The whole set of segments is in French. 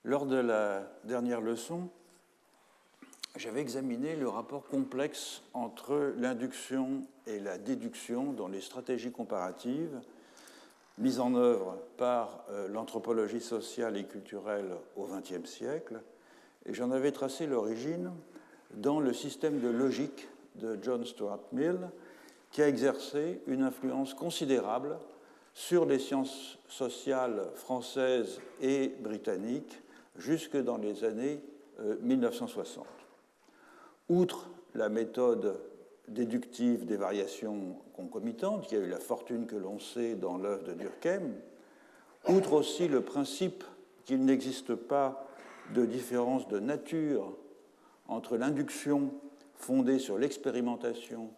Lors de la dernière leçon, j'avais examiné le rapport complexe entre l'induction et la déduction dans les stratégies comparatives mises en œuvre par l'anthropologie sociale et culturelle au XXe siècle, et j'en avais tracé l'origine dans le système de logique de John Stuart Mill, qui a exercé une influence considérable sur les sciences sociales françaises et britanniques jusque dans les années 1960. Outre la méthode déductive des variations concomitantes, qui a eu la fortune que l'on sait dans l'œuvre de Durkheim, outre aussi le principe qu'il n'existe pas de différence de nature entre l'induction fondée sur l'expérimentation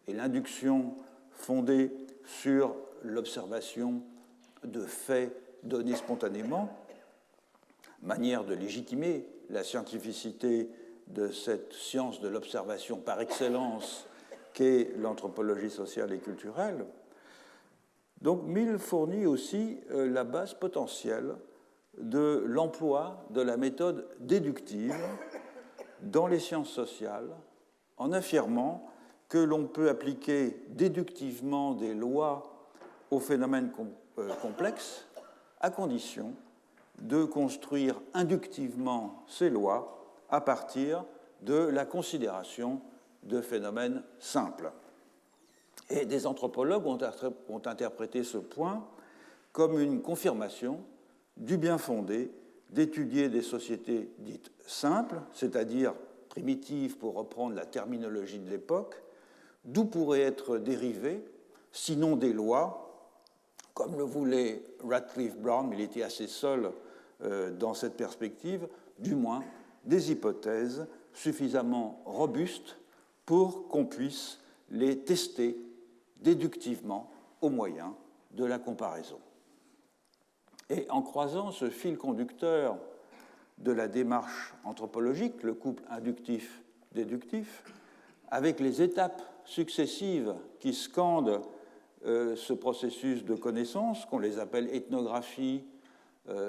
et l'induction fondée sur l'observation de faits donnés spontanément, manière de légitimer la scientificité de cette science de l'observation par excellence qu'est l'anthropologie sociale et culturelle. Donc Mill fournit aussi la base potentielle de l'emploi de la méthode déductive dans les sciences sociales, en affirmant que l'on peut appliquer déductivement des lois aux phénomènes complexes, à condition de construire inductivement ces lois à partir de la considération de phénomènes simples. Et des anthropologues ont interprété ce point comme une confirmation du bien fondé d'étudier des sociétés dites simples, c'est-à-dire primitives pour reprendre la terminologie de l'époque, d'où pourraient être dérivées, sinon des lois, comme le voulait Radcliffe Brown, mais il était assez seul dans cette perspective, du moins des hypothèses suffisamment robustes pour qu'on puisse les tester déductivement au moyen de la comparaison. Et en croisant ce fil conducteur de la démarche anthropologique, le couple inductif-déductif, avec les étapes successives qui scandent ce processus de connaissance, qu'on les appelle ethnographie,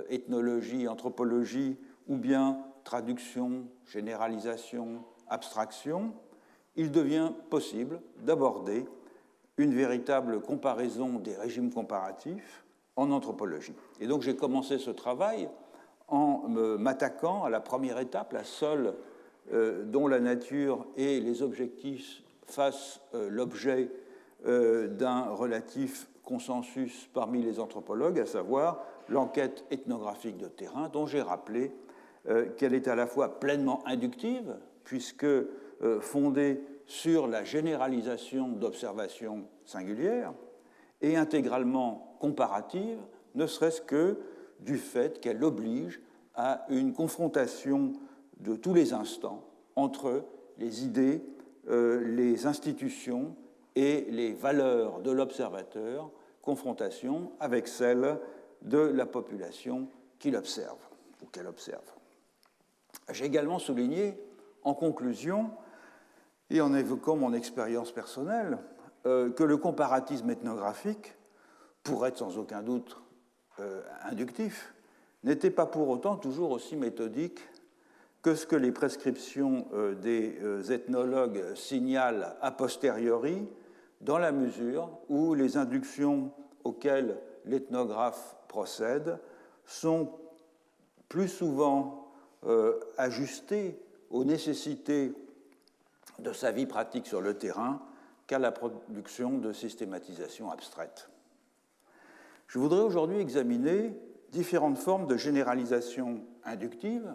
ethnologie, anthropologie, ou bien traduction, généralisation, abstraction, il devient possible d'aborder une véritable comparaison des régimes comparatifs en anthropologie. Et donc j'ai commencé ce travail en m'attaquant à la première étape, la seule dont la nature et les objectifs fassent l'objet d'un relatif consensus parmi les anthropologues, à savoir l'enquête ethnographique de terrain, dont j'ai rappelé qu'elle est à la fois pleinement inductive, puisque fondée sur la généralisation d'observations singulières, et intégralement comparative, ne serait-ce que du fait qu'elle oblige à une confrontation de tous les instants entre les idées, les institutions et les valeurs de l'observateur, confrontation avec celles de la population qu'il observe ou qu'elle observe. J'ai également souligné, en conclusion, et en évoquant mon expérience personnelle, que le comparatisme ethnographique, pour être sans aucun doute inductif, n'était pas pour autant toujours aussi méthodique que ce que les prescriptions des ethnologues signalent a posteriori, dans la mesure où les inductions auxquelles l'ethnographe procède sont plus souvent ajustées aux nécessités de sa vie pratique sur le terrain qu'à la production de systématisation abstraite. Je voudrais aujourd'hui examiner différentes formes de généralisation inductive,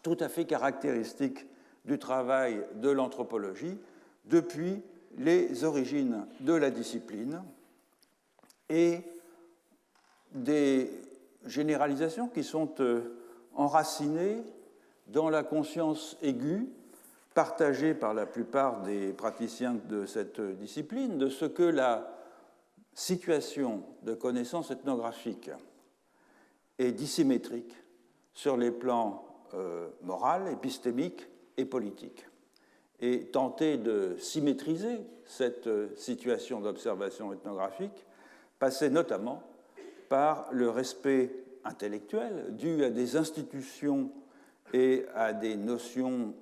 tout à fait caractéristiques du travail de l'anthropologie depuis les origines de la discipline, et des généralisations qui sont enracinées dans la conscience aiguë, partagée par la plupart des praticiens de cette discipline, de ce que la situation de connaissance ethnographique est dissymétrique sur les plans moral, épistémique et politique. Et tenter de symétriser cette situation d'observation ethnographique passait notamment par le respect intellectuelle, due à des institutions et à des notions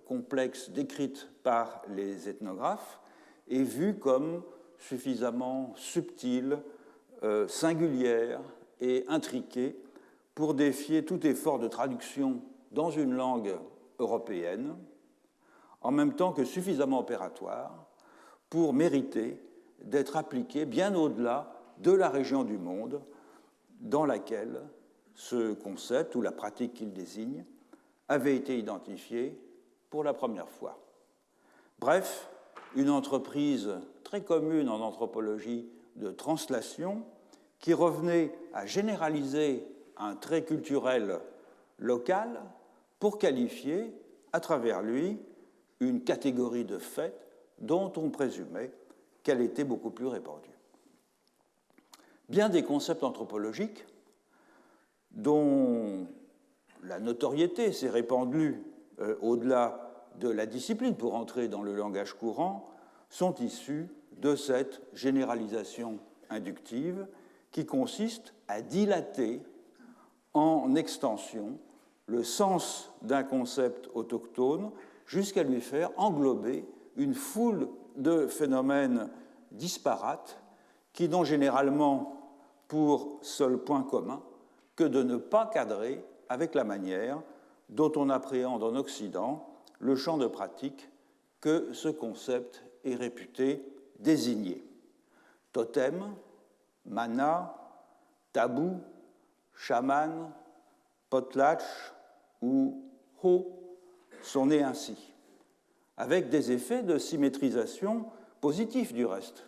complexes décrites par les ethnographes, est vue comme suffisamment subtile, singulière et intriquée pour défier tout effort de traduction dans une langue européenne, en même temps que suffisamment opératoire pour mériter d'être appliquée bien au-delà de la région du monde dans laquelle ce concept ou la pratique qu'il désigne avait été identifié pour la première fois. Bref, une entreprise très commune en anthropologie de translation qui revenait à généraliser un trait culturel local pour qualifier à travers lui une catégorie de faits dont on présumait qu'elle était beaucoup plus répandue. Bien des concepts anthropologiques dont la notoriété s'est répandue au-delà de la discipline pour entrer dans le langage courant sont issus de cette généralisation inductive qui consiste à dilater en extension le sens d'un concept autochtone jusqu'à lui faire englober une foule de phénomènes disparates qui n'ont généralement pour seul point commun que de ne pas cadrer avec la manière dont on appréhende en Occident le champ de pratique que ce concept est réputé désigner. Totem, mana, tabou, chaman, potlatch ou ho sont nés ainsi, avec des effets de symétrisation positifs du reste.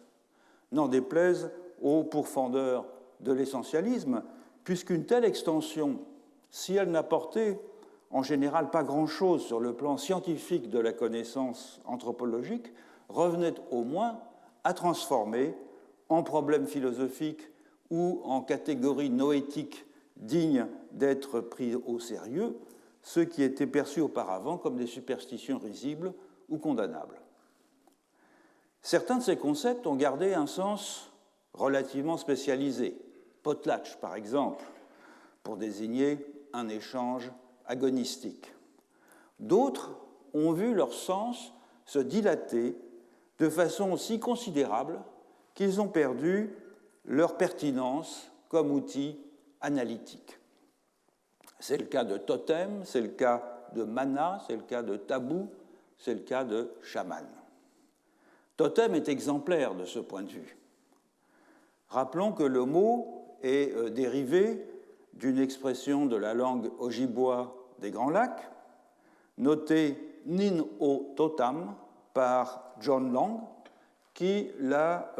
N'en déplaise aux pourfendeurs de l'essentialisme, puisqu'une telle extension, si elle n'apportait en général pas grand-chose sur le plan scientifique de la connaissance anthropologique, revenait au moins à transformer en problème philosophique ou en catégorie noétique digne d'être pris au sérieux ce qui était perçu auparavant comme des superstitions risibles ou condamnables. Certains de ces concepts ont gardé un sens relativement spécialisé. Potlatch, par exemple, pour désigner un échange agonistique. D'autres ont vu leur sens se dilater de façon aussi considérable qu'ils ont perdu leur pertinence comme outil analytique. C'est le cas de totem, c'est le cas de mana, c'est le cas de tabou, c'est le cas de chaman. Totem est exemplaire de ce point de vue. Rappelons que le mot est dérivé d'une expression de la langue ojibwa des Grands Lacs, notée Nin-o-Totam par John Lang, qui l'a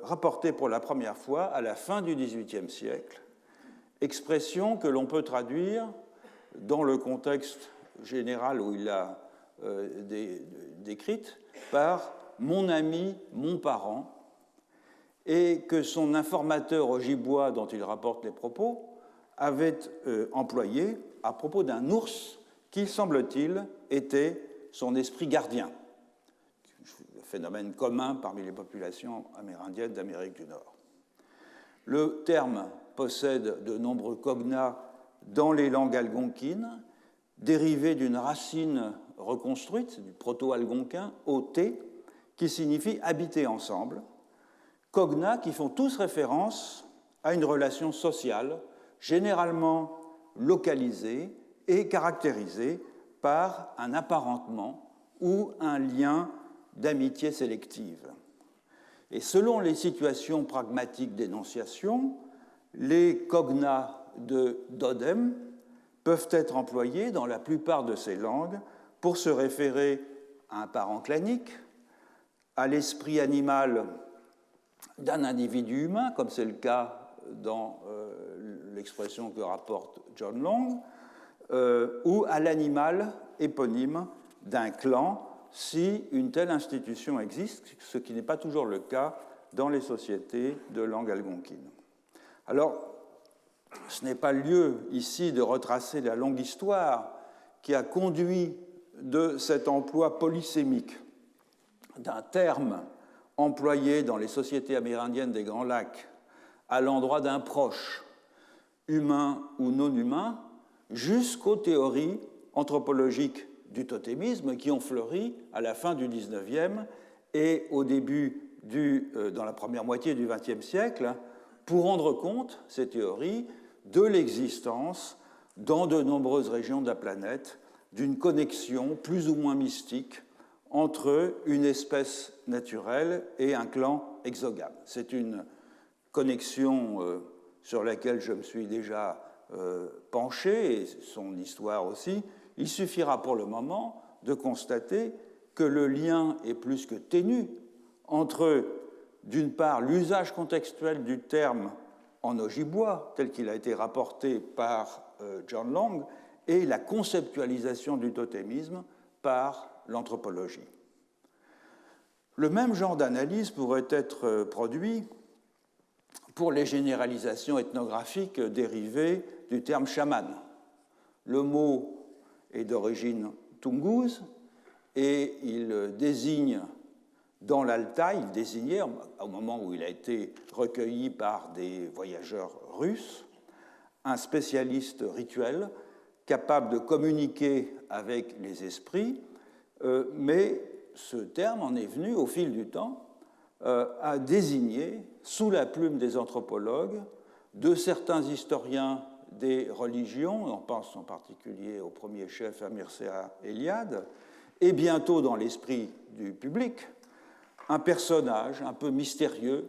rapporté pour la première fois à la fin du XVIIIe siècle, expression que l'on peut traduire dans le contexte général où il l'a décrite par « mon ami, mon parent », et que son informateur ojibwa dont il rapporte les propos avait employé à propos d'un ours qui, semble-t-il, était son esprit gardien, phénomène commun parmi les populations amérindiennes d'Amérique du Nord. Le terme possède de nombreux cognats dans les langues algonquines, dérivés d'une racine reconstruite, du proto-algonquin, ot, qui signifie habiter ensemble, cognats qui font tous référence à une relation sociale, généralement localisée et caractérisée par un apparentement ou un lien d'amitié sélective. Et selon les situations pragmatiques d'énonciation, les cognats de Dodem peuvent être employés dans la plupart de ces langues pour se référer à un parent clanique, à l'esprit animal d'un individu humain, comme c'est le cas dans l'expression que rapporte John Long, ou à l'animal éponyme d'un clan, si une telle institution existe, ce qui n'est pas toujours le cas dans les sociétés de langue algonquine. Alors, ce n'est pas le lieu ici de retracer la longue histoire qui a conduit de cet emploi polysémique d'un terme employé dans les sociétés amérindiennes des Grands Lacs à l'endroit d'un proche humain ou non humain, jusqu'aux théories anthropologiques du totémisme qui ont fleuri à la fin du XIXe et au début dans la première moitié du XXe siècle, pour rendre compte, ces théories, de l'existence dans de nombreuses régions de la planète d'une connexion plus ou moins mystique entre une espèce naturelle et un clan exogame. C'est une connexion sur laquelle je me suis déjà penché, et son histoire aussi. Il suffira pour le moment de constater que le lien est plus que ténu entre, d'une part, l'usage contextuel du terme en Ojibwa, tel qu'il a été rapporté par John Long, et la conceptualisation du totémisme par l'anthropologie. Le même genre d'analyse pourrait être produit pour les généralisations ethnographiques dérivées du terme chaman. Le mot est d'origine tungouse et il désigne dans l'Altaï, il désignait, au moment où il a été recueilli par des voyageurs russes, un spécialiste rituel capable de communiquer avec les esprits, mais ce terme en est venu, au fil du temps, à désigner, sous la plume des anthropologues, de certains historiens des religions, on pense en particulier au premier chef à Mircea Eliade, et bientôt dans l'esprit du public, un personnage un peu mystérieux,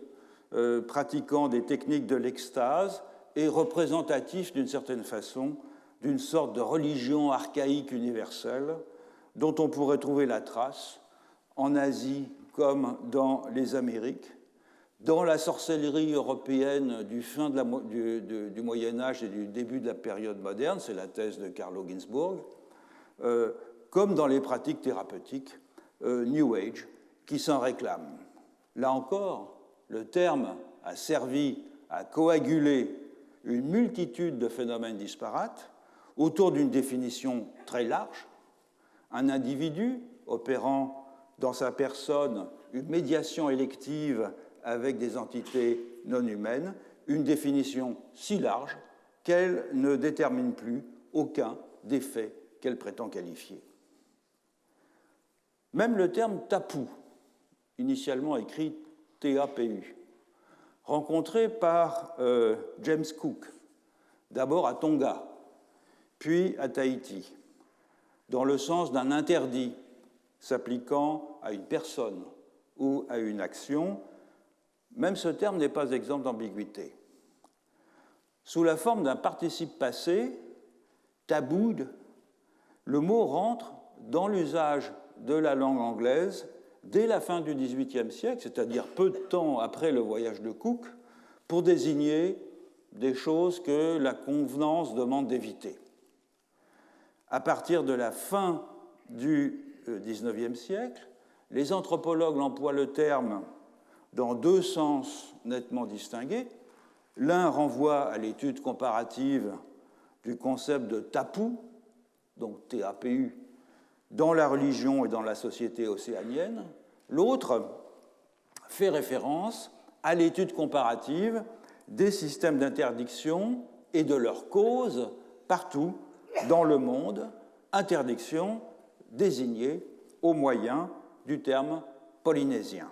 pratiquant des techniques de l'extase et représentatif d'une certaine façon d'une sorte de religion archaïque universelle dont on pourrait trouver la trace en Asie comme dans les Amériques, dans la sorcellerie européenne du fin du Moyen-Âge et du début de la période moderne, c'est la thèse de Carlo Ginzburg, comme dans les pratiques thérapeutiques New Age qui s'en réclament. Là encore, le terme a servi à coaguler une multitude de phénomènes disparates autour d'une définition très large, un individu opérant dans sa personne une médiation élective avec des entités non humaines, une définition si large qu'elle ne détermine plus aucun des faits qu'elle prétend qualifier. Même le terme tapu, initialement écrit TAPU, rencontré par James Cook, d'abord à Tonga, puis à Tahiti, dans le sens d'un interdit s'appliquant à une personne ou à une action, même ce terme n'est pas exempt d'ambiguïté. Sous la forme d'un participe passé, tabooed, le mot rentre dans l'usage de la langue anglaise dès la fin du XVIIIe siècle, c'est-à-dire peu de temps après le voyage de Cook, pour désigner des choses que la convenance demande d'éviter. À partir de la fin du XIXe siècle, les anthropologues emploient le terme dans deux sens nettement distingués. L'un renvoie à l'étude comparative du concept de tapu, donc TAPU, dans la religion et dans la société océanienne. L'autre fait référence à l'étude comparative des systèmes d'interdiction et de leurs causes partout dans le monde, interdiction désignée au moyen du terme polynésien.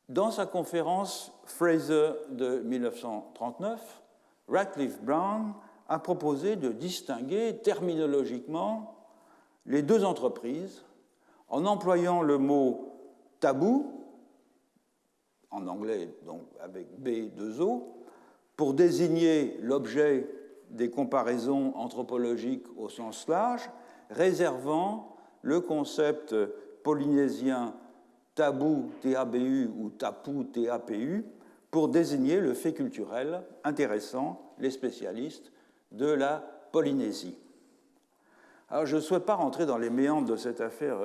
Dans sa conférence Fraser de 1939, Radcliffe Brown a proposé de distinguer terminologiquement les deux entreprises en employant le mot tabou, en anglais donc avec B2O, pour désigner l'objet des comparaisons anthropologiques au sens large, réservant le concept polynésien tabou, TABU, ou tapu, TAPU, pour désigner le fait culturel intéressant les spécialistes de la Polynésie. Alors, je ne souhaite pas rentrer dans les méandres de cette affaire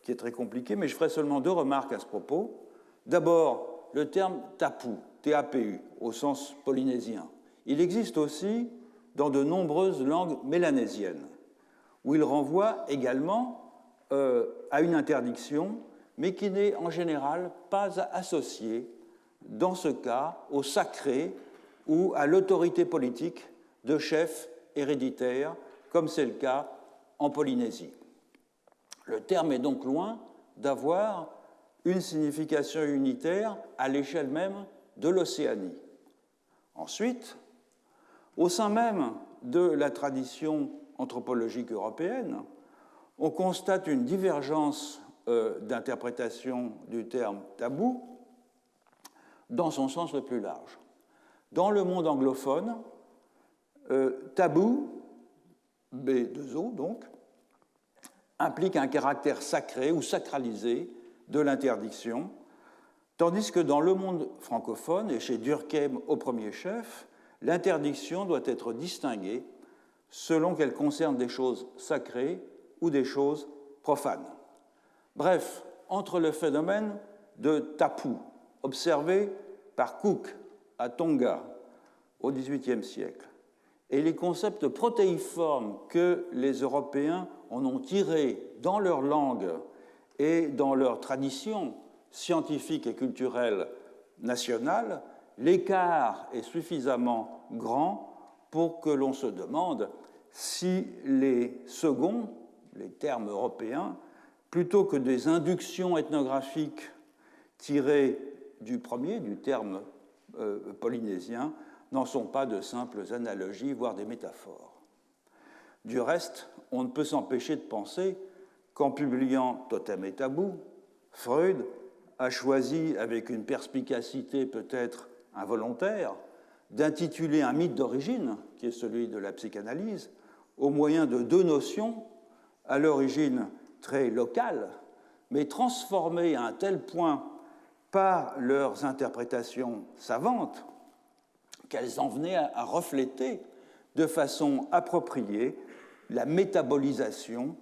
qui est très compliquée, mais je ferai seulement deux remarques à ce propos. D'abord, le terme tapu, TAPU, au sens polynésien. Il existe aussi dans de nombreuses langues mélanésiennes, où il renvoie également à une interdiction, mais qui n'est en général pas associée, dans ce cas, au sacré ou à l'autorité politique de chefs héréditaires, comme c'est le cas en Polynésie. Le terme est donc loin d'avoir une signification unitaire à l'échelle même de l'Océanie. Ensuite, au sein même de la tradition anthropologique européenne, on constate une divergence d'interprétation du terme tabou dans son sens le plus large. Dans le monde anglophone, tabou, B2O donc, implique un caractère sacré ou sacralisé de l'interdiction, tandis que dans le monde francophone, et chez Durkheim au premier chef, l'interdiction doit être distinguée selon qu'elle concerne des choses sacrées ou des choses profanes. Bref, entre le phénomène de tapu, observé par Cook à Tonga au XVIIIe siècle, et les concepts protéiformes que les Européens en ont tirés dans leur langue et dans leur tradition scientifique et culturelle nationale, l'écart est suffisamment grand pour que l'on se demande si les seconds, les termes européens, plutôt que des inductions ethnographiques tirées du premier, du terme polynésien, n'en sont pas de simples analogies, voire des métaphores. Du reste, on ne peut s'empêcher de penser qu'en publiant Totem et Tabou, Freud a choisi, avec une perspicacité peut-être involontaire, d'intituler un mythe d'origine, qui est celui de la psychanalyse, au moyen de deux notions, à l'origine très locales, mais transformées à un tel point par leurs interprétations savantes qu'elles en venaient à refléter de façon appropriée la métabolisation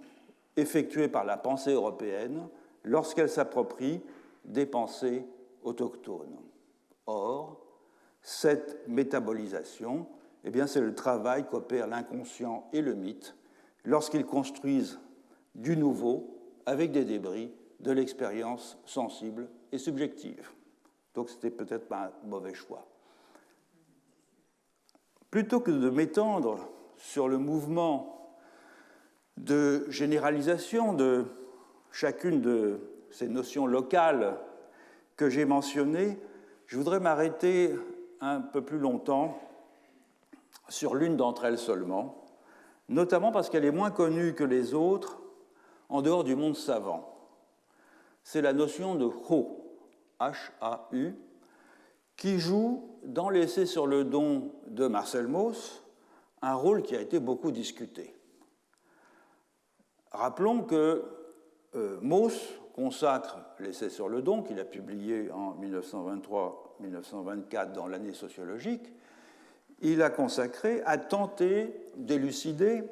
effectuée par la pensée européenne lorsqu'elle s'approprie des pensées autochtones. Or, cette métabolisation, eh bien, c'est le travail qu'opèrent l'inconscient et le mythe lorsqu'ils construisent du nouveau avec des débris de l'expérience sensible et subjective. Donc, c'était peut-être pas un mauvais choix. Plutôt que de m'étendre sur le mouvement de généralisation de chacune de ces notions locales que j'ai mentionnées, je voudrais m'arrêter un peu plus longtemps sur l'une d'entre elles seulement, notamment parce qu'elle est moins connue que les autres en dehors du monde savant. C'est la notion de Hau, H-A-U, qui joue dans l'essai sur le don de Marcel Mauss un rôle qui a été beaucoup discuté. Rappelons que Mauss consacre l'essai sur le don, qu'il a publié en 1923-1924 dans l'année sociologique, il a consacré à tenter d'élucider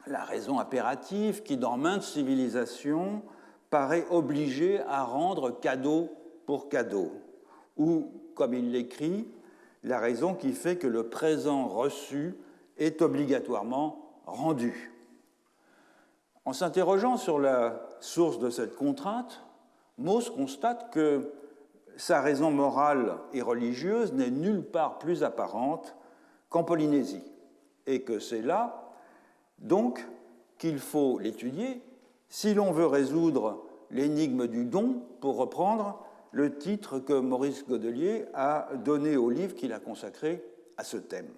la raison impérative qui, dans maintes civilisations, paraît obligée à rendre cadeau pour cadeau, ou, comme il l'écrit, la raison qui fait que le présent reçu est obligatoirement rendu. En s'interrogeant sur la source de cette contrainte, Mauss constate que sa raison morale et religieuse n'est nulle part plus apparente qu'en Polynésie, et que c'est là, donc, qu'il faut l'étudier si l'on veut résoudre l'énigme du don, pour reprendre le titre que Maurice Godelier a donné au livre qu'il a consacré à ce thème.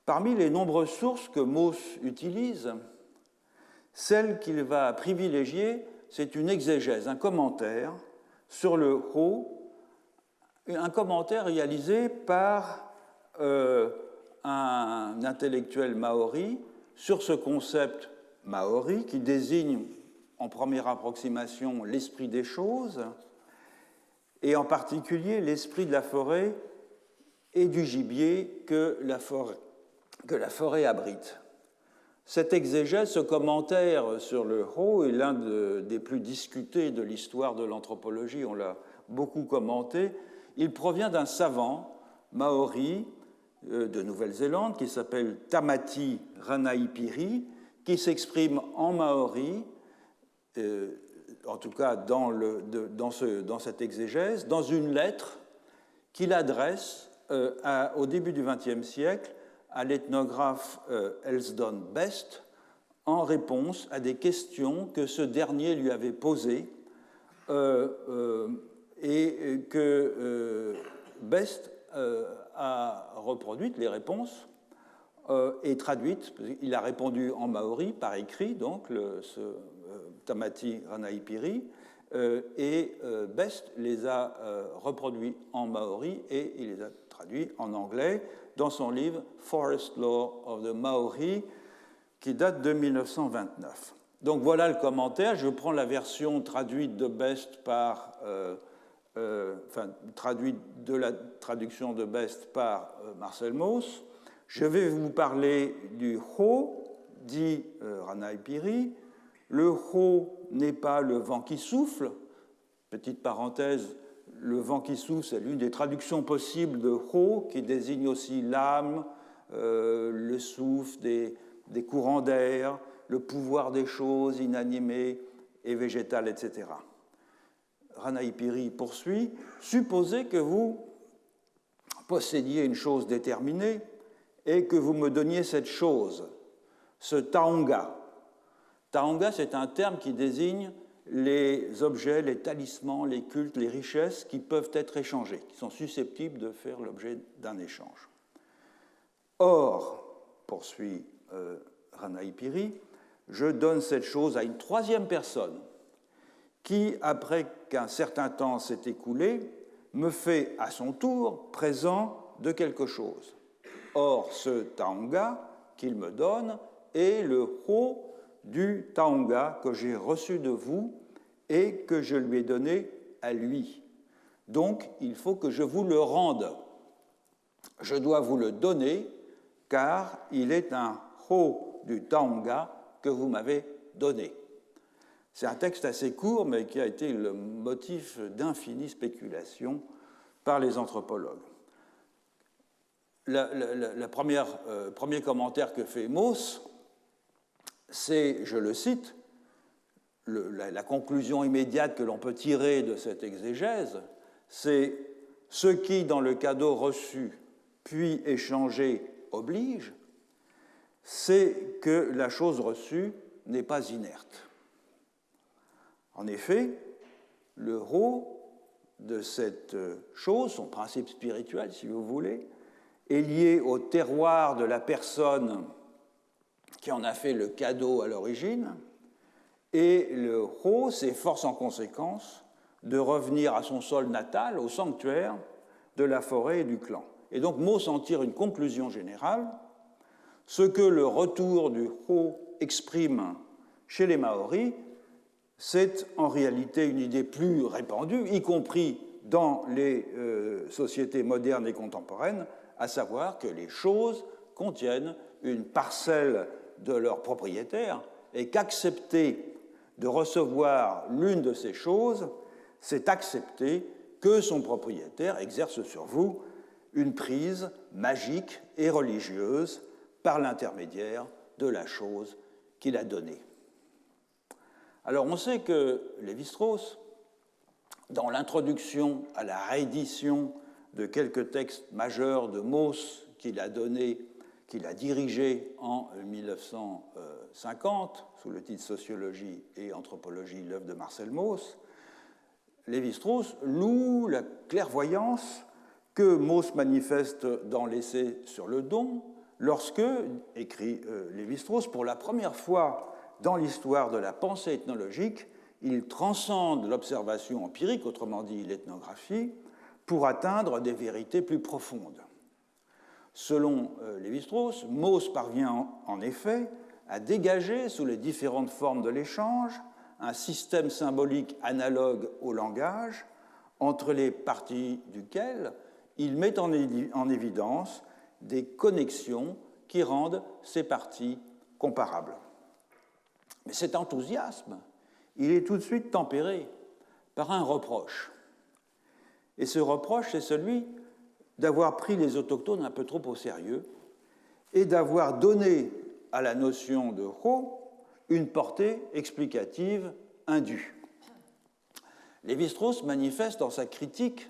Parmi les nombreuses sources que Mauss utilise, celle qu'il va privilégier, c'est une exégèse, un commentaire sur le Hau, un commentaire réalisé par un intellectuel maori sur ce concept maori qui désigne en première approximation l'esprit des choses, et en particulier l'esprit de la forêt et du gibier que la forêt abrite. Cet exégèse, ce commentaire sur le Hau est l'un des plus discutés de l'histoire de l'anthropologie, on l'a beaucoup commenté. Il provient d'un savant maori de Nouvelle-Zélande qui s'appelle Tamati Ranaipiri, qui s'exprime en maori, en tout cas dans cette exégèse, dans une lettre qu'il adresse au début du XXe siècle à l'ethnographe Elsdon Best en réponse à des questions que ce dernier lui avait posées et que Best a reproduites, les réponses, et traduites. Il a répondu en maori par écrit, donc ce Tamati Ranaipiri, et Best les a reproduits en maori et il les a traduits en anglais dans son livre Forest Law of the Maori, qui date de 1929. Donc voilà le commentaire. Je prends la version traduite de Best par, traduite de la traduction de Best par Marcel Mauss. Je vais vous parler du ho, dit Ranaipiri. Le ho n'est pas le vent qui souffle. Petite parenthèse, le vent qui souffle, c'est l'une des traductions possibles de ho, qui désigne aussi l'âme, le souffle des courants d'air, le pouvoir des choses inanimées et végétales, etc. Ranaipiri poursuit. Supposez que vous possédiez une chose déterminée et que vous me donniez cette chose, ce taonga. Taonga, c'est un terme qui désigne les objets, les talismans, les cultes, les richesses qui peuvent être échangés, qui sont susceptibles de faire l'objet d'un échange. Or, poursuit Ranaipiri, je donne cette chose à une troisième personne qui, après qu'un certain temps s'est écoulé, me fait à son tour présent de quelque chose. Or, ce taonga qu'il me donne est le ho du taonga que j'ai reçu de vous et que je lui ai donné à lui. Donc, il faut que je vous le rende. Je dois vous le donner car il est un ho du taonga que vous m'avez donné. C'est un texte assez court, mais qui a été le motif d'infinies spéculations par les anthropologues. Le premier commentaire que fait Mauss, c'est, je le cite, la conclusion immédiate que l'on peut tirer de cette exégèse, c'est ce qui, dans le cadeau reçu puis échangé, oblige, c'est que la chose reçue n'est pas inerte. En effet, le ho de cette chose, son principe spirituel, si vous voulez, est lié au terroir de la personne qui en a fait le cadeau à l'origine, et le ho s'efforce en conséquence de revenir à son sol natal, au sanctuaire de la forêt et du clan. Et donc Mauss en tire une conclusion générale. Ce que le retour du ho exprime chez les Maoris, c'est en réalité une idée plus répandue, y compris dans les sociétés modernes et contemporaines, à savoir que les choses contiennent une parcelle de leur propriétaire et qu'accepter de recevoir l'une de ces choses, c'est accepter que son propriétaire exerce sur vous une prise magique et religieuse par l'intermédiaire de la chose qu'il a donnée. Alors on sait que Lévi-Strauss, dans l'introduction à la réédition de quelques textes majeurs de Mauss qu'il a dirigé en 1950, sous le titre Sociologie et Anthropologie, l'œuvre de Marcel Mauss, Lévi-Strauss loue la clairvoyance que Mauss manifeste dans l'essai sur le don, lorsque, écrit Lévi-Strauss, pour la première fois dans l'histoire de la pensée ethnologique, il transcende l'observation empirique, autrement dit l'ethnographie, pour atteindre des vérités plus profondes. Selon Lévi-Strauss, Mauss parvient en effet à dégager sous les différentes formes de l'échange un système symbolique analogue au langage, entre les parties duquel il met en évidence des connexions qui rendent ces parties comparables. Mais cet enthousiasme, il est tout de suite tempéré par un reproche. Et ce reproche, c'est celui d'avoir pris les autochtones un peu trop au sérieux et d'avoir donné à la notion de ho une portée explicative indue. Lévi-Strauss manifeste dans sa critique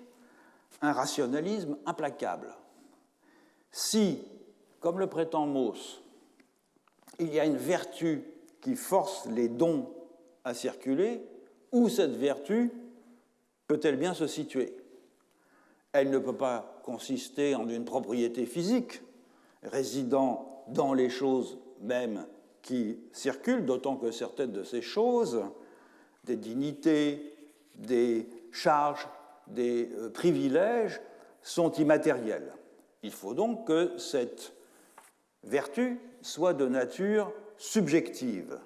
un rationalisme implacable. Si, comme le prétend Mauss, il y a une vertu qui force les dons à circuler, où cette vertu peut-elle bien se situer? Elle ne peut pas consister en une propriété physique résidant dans les choses mêmes qui circulent, d'autant que certaines de ces choses, des dignités, des charges, des privilèges, sont immatériels. Il faut donc que cette vertu soit de nature subjective.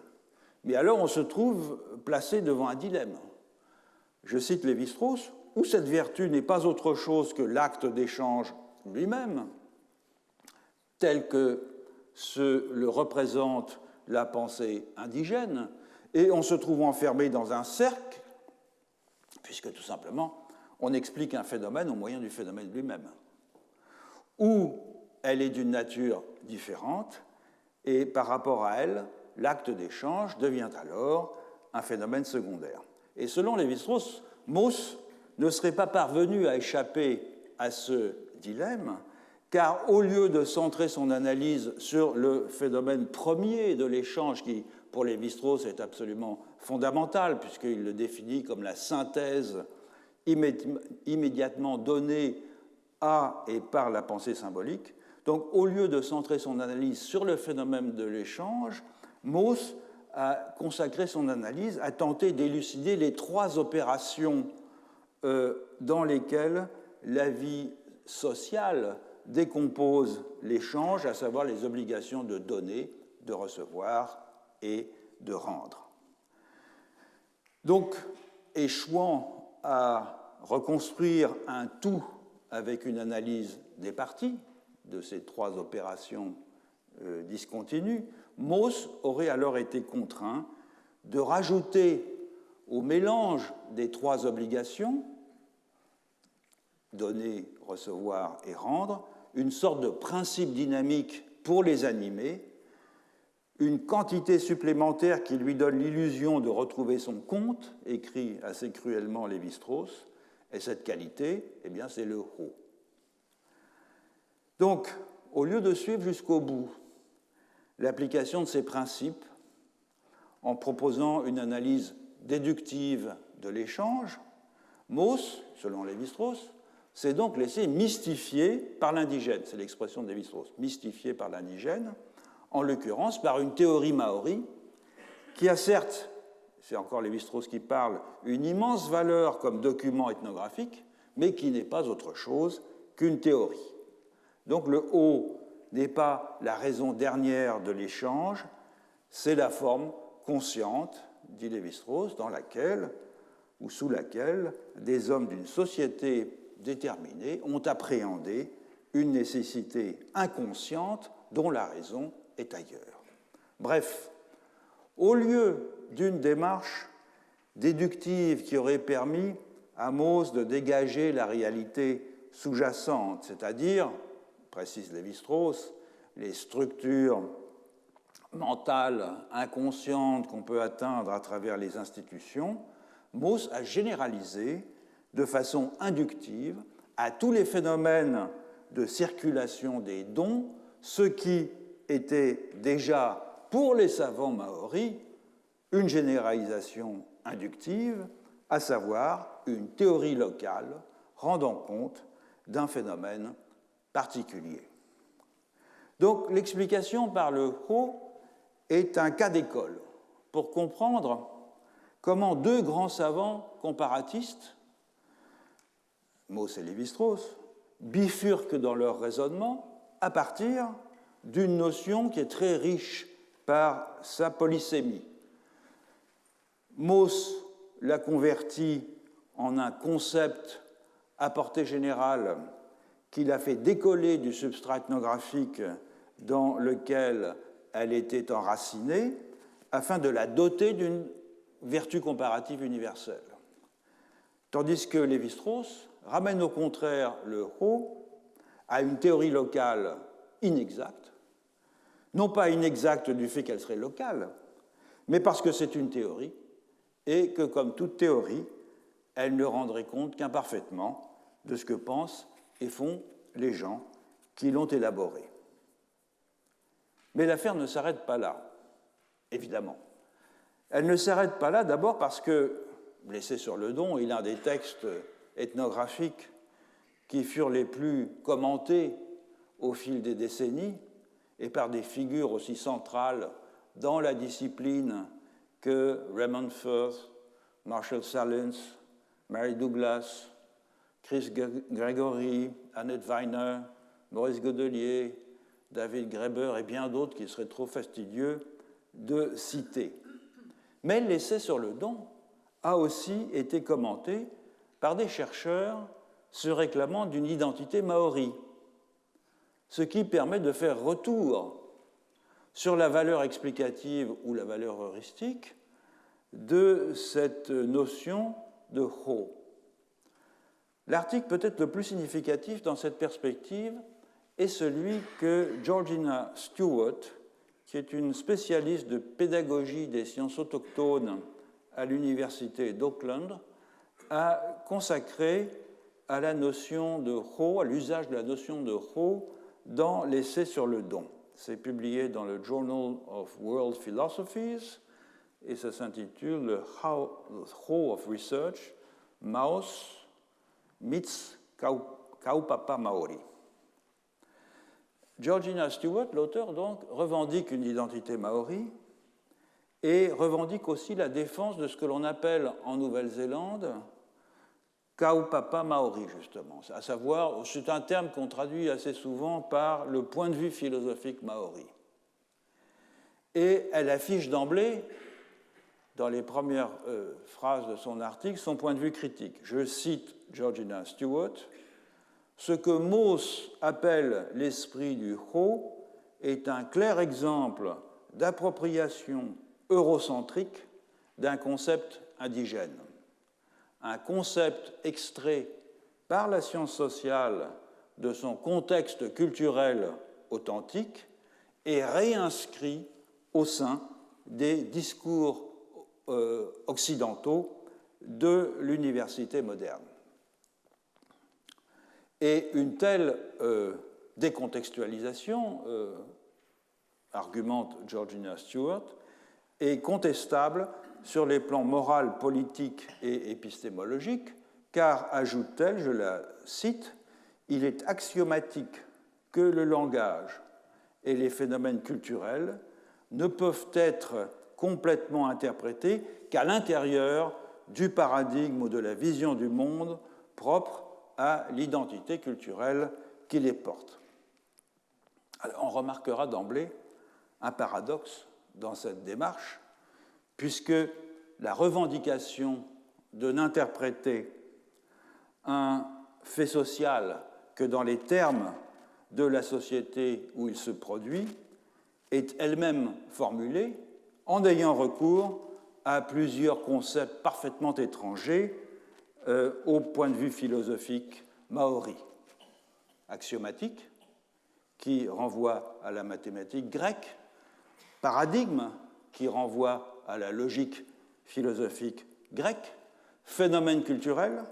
Mais alors on se trouve placé devant un dilemme. Je cite Lévi-Strauss, où cette vertu n'est pas autre chose que l'acte d'échange lui-même, tel que le représente la pensée indigène, et on se trouve enfermé dans un cercle, puisque tout simplement, on explique un phénomène au moyen du phénomène lui-même, ou elle est d'une nature différente, et par rapport à elle, l'acte d'échange devient alors un phénomène secondaire. Et selon Lévi-Strauss, Mauss ne serait pas parvenu à échapper à ce dilemme, car au lieu de centrer son analyse sur le phénomène premier de l'échange, qui pour Lévi-Strauss est absolument fondamental, puisqu'il le définit comme la synthèse immédiatement donnée à et par la pensée symbolique, donc au lieu de centrer son analyse sur le phénomène de l'échange, Mauss a consacré son analyse à tenter d'élucider les trois opérations dans lesquelles la vie sociale décompose l'échange, à savoir les obligations de donner, de recevoir et de rendre. Donc, échouant à reconstruire un tout avec une analyse des parties de ces trois opérations discontinues, Mauss aurait alors été contraint de rajouter au mélange des trois obligations, donner, recevoir et rendre, une sorte de principe dynamique pour les animer, une quantité supplémentaire qui lui donne l'illusion de retrouver son compte, écrit assez cruellement Lévi-Strauss, et cette qualité, eh bien, c'est le ho. Donc, au lieu de suivre jusqu'au bout l'application de ces principes, en proposant une analyse déductive de l'échange, Mauss, selon Lévi-Strauss, s'est donc laissé mystifier par l'indigène, c'est l'expression de Lévi-Strauss, mystifié par l'indigène, en l'occurrence par une théorie maori qui a certes, c'est encore Lévi-Strauss qui parle, une immense valeur comme document ethnographique, mais qui n'est pas autre chose qu'une théorie. Donc le ho n'est pas la raison dernière de l'échange, c'est la forme consciente, dit Lévi-Strauss, dans laquelle ou sous laquelle des hommes d'une société déterminée ont appréhendé une nécessité inconsciente dont la raison est ailleurs. Bref, au lieu d'une démarche déductive qui aurait permis à Mauss de dégager la réalité sous-jacente, c'est-à-dire, précise Lévi-Strauss, les structures mentales inconscientes qu'on peut atteindre à travers les institutions, Mauss a généralisé de façon inductive à tous les phénomènes de circulation des dons, ce qui était déjà, pour les savants maoris, une généralisation inductive, à savoir une théorie locale rendant compte d'un phénomène particulier. Donc l'explication par le ho est un cas d'école pour comprendre comment deux grands savants comparatistes, Mauss et Lévi-Strauss, bifurquent dans leur raisonnement à partir d'une notion qui est très riche par sa polysémie. Mauss l'a convertie en un concept à portée générale qu'il a fait décoller du substrat ethnographique dans lequel elle était enracinée, afin de la doter d'une vertu comparative universelle. Tandis que Lévi-Strauss ramène au contraire le ho à une théorie locale inexacte, non pas inexacte du fait qu'elle serait locale, mais parce que c'est une théorie et que, comme toute théorie, elle ne rendrait compte qu'imparfaitement de ce que pensent et font les gens qui l'ont élaboré. Mais l'affaire ne s'arrête pas là, évidemment. Elle ne s'arrête pas là d'abord parce que l'essai sur le don est l'un des textes ethnographiques qui furent les plus commentés au fil des décennies et par des figures aussi centrales dans la discipline que Raymond Firth, Marshall Sahlins, Mary Douglas, Chris Gregory, Annette Weiner, Maurice Godelier, David Graeber et bien d'autres qui seraient trop fastidieux de citer. Mais l'essai sur le don a aussi été commenté par des chercheurs se réclamant d'une identité maori, ce qui permet de faire retour sur la valeur explicative ou la valeur heuristique de cette notion de ho. L'article peut-être le plus significatif dans cette perspective est celui que Georgina Stewart, qui est une spécialiste de pédagogie des sciences autochtones à l'université d'Auckland, a consacré à la notion de ho, à l'usage de la notion de ho dans l'essai sur le don. C'est publié dans le Journal of World Philosophies et ça s'intitule le Ho of Research, Mouse meets Kaupapa Maori. Georgina Stewart, l'auteur, donc, revendique une identité maori et revendique aussi la défense de ce que l'on appelle en Nouvelle-Zélande Kaupapa Maori, justement. À savoir, c'est un terme qu'on traduit assez souvent par le point de vue philosophique maori. Et elle affiche d'emblée, dans les premières phrases de son article, son point de vue critique. Je cite Georgina Stewart. Ce que Mauss appelle l'esprit du Ho est un clair exemple d'appropriation eurocentrique d'un concept indigène. Un concept extrait par la science sociale de son contexte culturel authentique et réinscrit au sein des discours occidentaux de l'université moderne. Et une telle décontextualisation, argumente Georgina Stewart, est contestable sur les plans moral, politique et épistémologique, car, ajoute-t-elle, je la cite, il est axiomatique que le langage et les phénomènes culturels ne peuvent être complètement interprétés qu'à l'intérieur du paradigme ou de la vision du monde propre à l'identité culturelle qui les porte. Alors, on remarquera d'emblée un paradoxe dans cette démarche, puisque la revendication de n'interpréter un fait social que dans les termes de la société où il se produit est elle-même formulée en ayant recours à plusieurs concepts parfaitement étrangers au point de vue philosophique maori. Axiomatique, qui renvoie à la mathématique grecque, paradigme, qui renvoie à la logique philosophique grecque, phénomène culturel,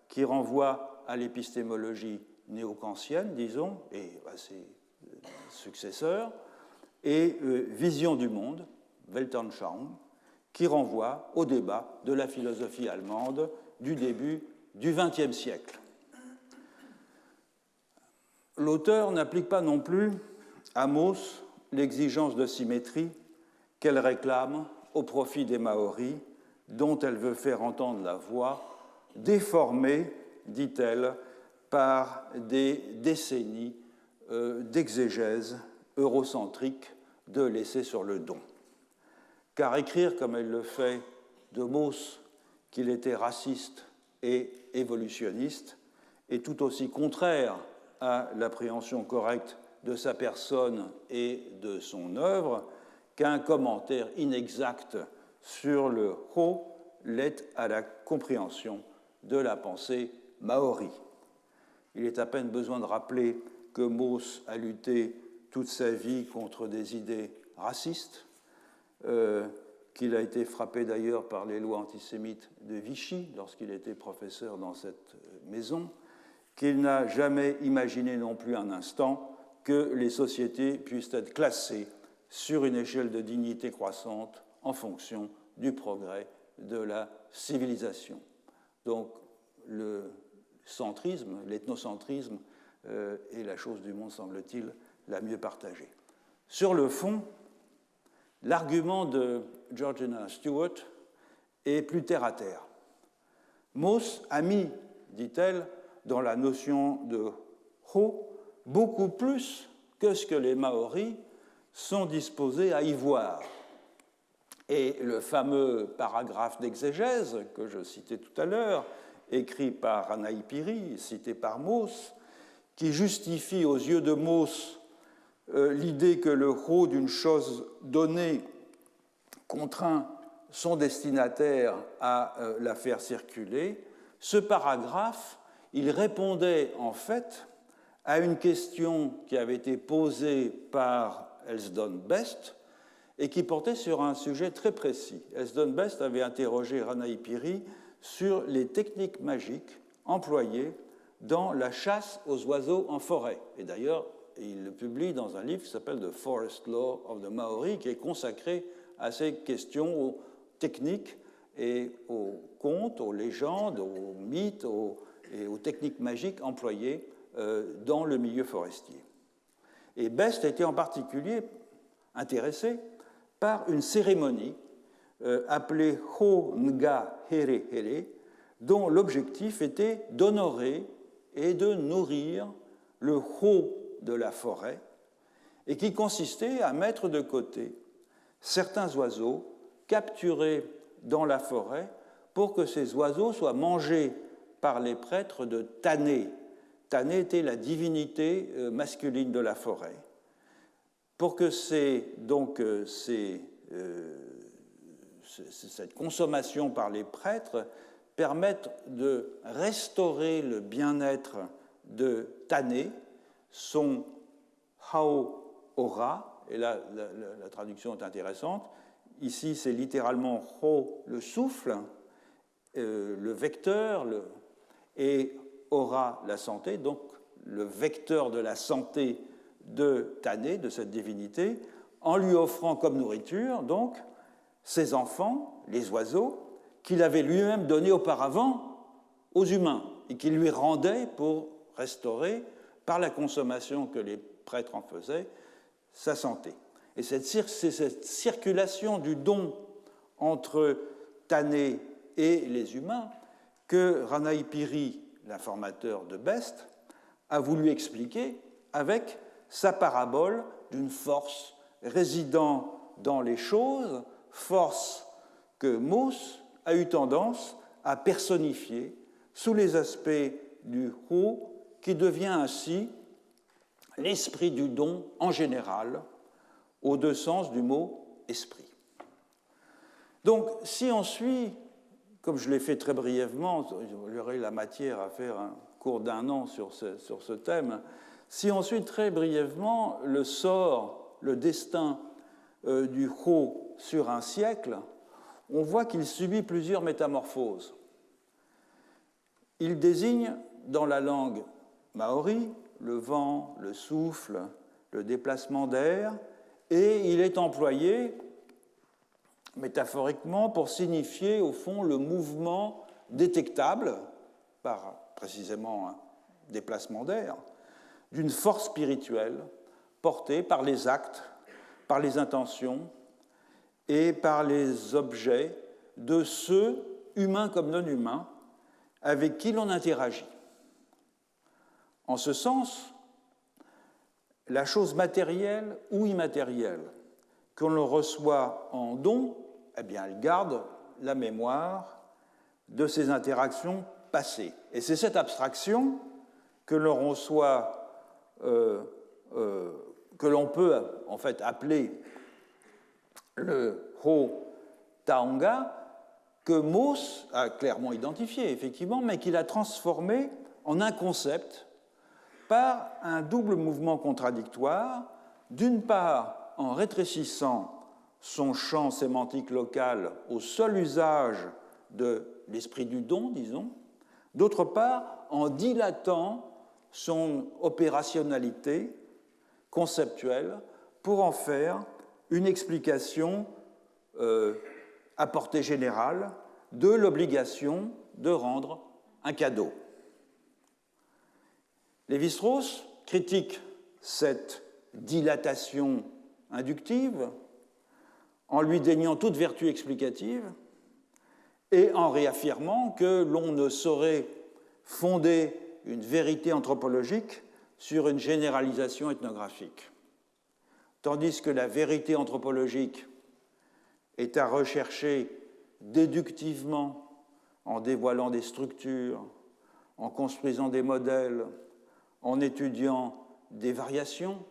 qui renvoie à l'épistémologie néo-kantienne, disons, et à ses successeurs, et vision du monde, Weltanschauung, qui renvoie au débat de la philosophie allemande du début du XXe siècle. L'auteur n'applique pas non plus à Mauss l'exigence de symétrie qu'elle réclame au profit des Maoris, dont elle veut faire entendre la voix, déformée, dit-elle, par des décennies d'exégèse eurocentrique de l'essai sur le don. Car écrire, comme elle le fait, de Mauss qu'il était raciste et évolutionniste est tout aussi contraire à l'appréhension correcte de sa personne et de son œuvre qu'un commentaire inexact sur le Ho l'est à la compréhension de la pensée maori. Il est à peine besoin de rappeler que Mauss a lutté toute sa vie contre des idées racistes, qu'il a été frappé d'ailleurs par les lois antisémites de Vichy lorsqu'il était professeur dans cette maison, qu'il n'a jamais imaginé non plus un instant que les sociétés puissent être classées sur une échelle de dignité croissante en fonction du progrès de la civilisation. Donc le centrisme, l'ethnocentrisme est la chose du monde, semble-t-il, la mieux partagée. Sur le fond, l'argument de Georgina Stewart est plus terre à terre. Mauss a mis, dit-elle, dans la notion de ho beaucoup plus que ce que les Maoris sont disposés à y voir. Et le fameux paragraphe d'exégèse que je citais tout à l'heure, écrit par Ranaï Piri, cité par Mauss, qui justifie aux yeux de Mauss l'idée que le ho d'une chose donnée contraint son destinataire à la faire circuler, ce paragraphe, il répondait en fait à une question qui avait été posée par Elsdon Best et qui portait sur un sujet très précis. Elsdon Best avait interrogé Ranaï Piri sur les techniques magiques employées dans la chasse aux oiseaux en forêt. Et d'ailleurs, il le publie dans un livre qui s'appelle The Forest Law of the Maori, qui est consacré à ces questions, aux techniques et aux contes, aux légendes, aux mythes et aux techniques magiques employées dans le milieu forestier. Et Best était en particulier intéressé par une cérémonie appelée Ho Nga Here Here, dont l'objectif était d'honorer et de nourrir le Ho de la forêt, et qui consistait à mettre de côté certains oiseaux capturés dans la forêt pour que ces oiseaux soient mangés par les prêtres de Tané. Tané était la divinité masculine de la forêt. Pour que cette consommation par les prêtres permette de restaurer le bien-être de Tané, son Hao Ora, et là la traduction est intéressante. Ici, c'est littéralement Ho, le souffle, le vecteur, et Ora, la santé, donc le vecteur de la santé de Tané, de cette divinité, en lui offrant comme nourriture, donc, ses enfants, les oiseaux, qu'il avait lui-même donnés auparavant aux humains et qu'il lui rendait pour restaurer, par la consommation que les prêtres en faisaient, sa santé. Et c'est cette circulation du don entre Tané et les humains que Ranaï Piri, l'informateur de Best, a voulu expliquer avec sa parabole d'une force résidant dans les choses, force que Mauss a eu tendance à personnifier sous les aspects du Ho, qui devient ainsi l'esprit du don en général, aux deux sens du mot esprit. Donc, si on suit, comme je l'ai fait très brièvement, j'aurai la matière à faire un cours d'1 an sur ce thème, si on suit très brièvement le sort, le destin du Ho sur un siècle, on voit qu'il subit plusieurs métamorphoses. Il désigne, dans la langue maori, le vent, le souffle, le déplacement d'air, et il est employé métaphoriquement pour signifier au fond le mouvement détectable, par précisément un déplacement d'air, d'une force spirituelle portée par les actes, par les intentions et par les objets de ceux, humains comme non humains, avec qui l'on interagit. En ce sens, la chose matérielle ou immatérielle que l'on reçoit en don, eh bien, elle garde la mémoire de ces interactions passées. Et c'est cette abstraction que l'on reçoit, que l'on peut en fait appeler le Ho Taonga, que Mauss a clairement identifié, effectivement, mais qu'il a transformé en un concept par un double mouvement contradictoire, d'une part en rétrécissant son champ sémantique local au seul usage de l'esprit du don, disons, d'autre part en dilatant son opérationnalité conceptuelle pour en faire une explication à portée générale de l'obligation de rendre un cadeau. Lévi-Strauss critique cette dilatation inductive en lui déniant toute vertu explicative et en réaffirmant que l'on ne saurait fonder une vérité anthropologique sur une généralisation ethnographique. Tandis que la vérité anthropologique est à rechercher déductivement en dévoilant des structures, en construisant des modèles, en étudiant des variations,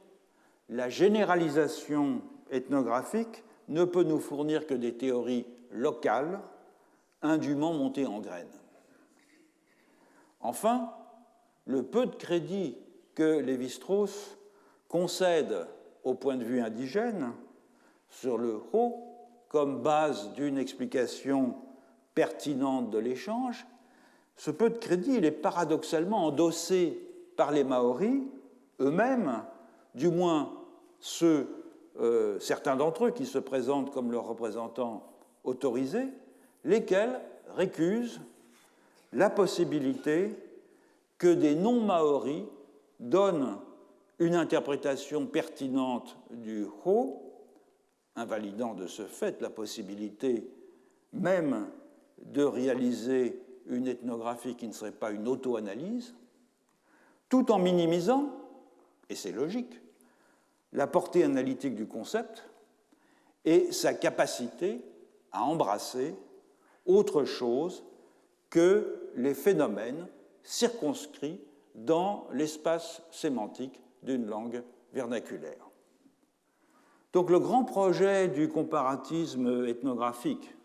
la généralisation ethnographique ne peut nous fournir que des théories locales, indûment montées en graines. Enfin, le peu de crédit que Lévi-Strauss concède au point de vue indigène sur le Ho comme base d'une explication pertinente de l'échange, ce peu de crédit il est paradoxalement endossé par les Maoris eux-mêmes, du moins certains d'entre eux qui se présentent comme leurs représentants autorisés, lesquels récusent la possibilité que des non-Maoris donnent une interprétation pertinente du Ho, invalidant de ce fait la possibilité même de réaliser une ethnographie qui ne serait pas une auto-analyse, tout en minimisant, et c'est logique, la portée analytique du concept et sa capacité à embrasser autre chose que les phénomènes circonscrits dans l'espace sémantique d'une langue vernaculaire. Donc le grand projet du comparatisme ethnographique,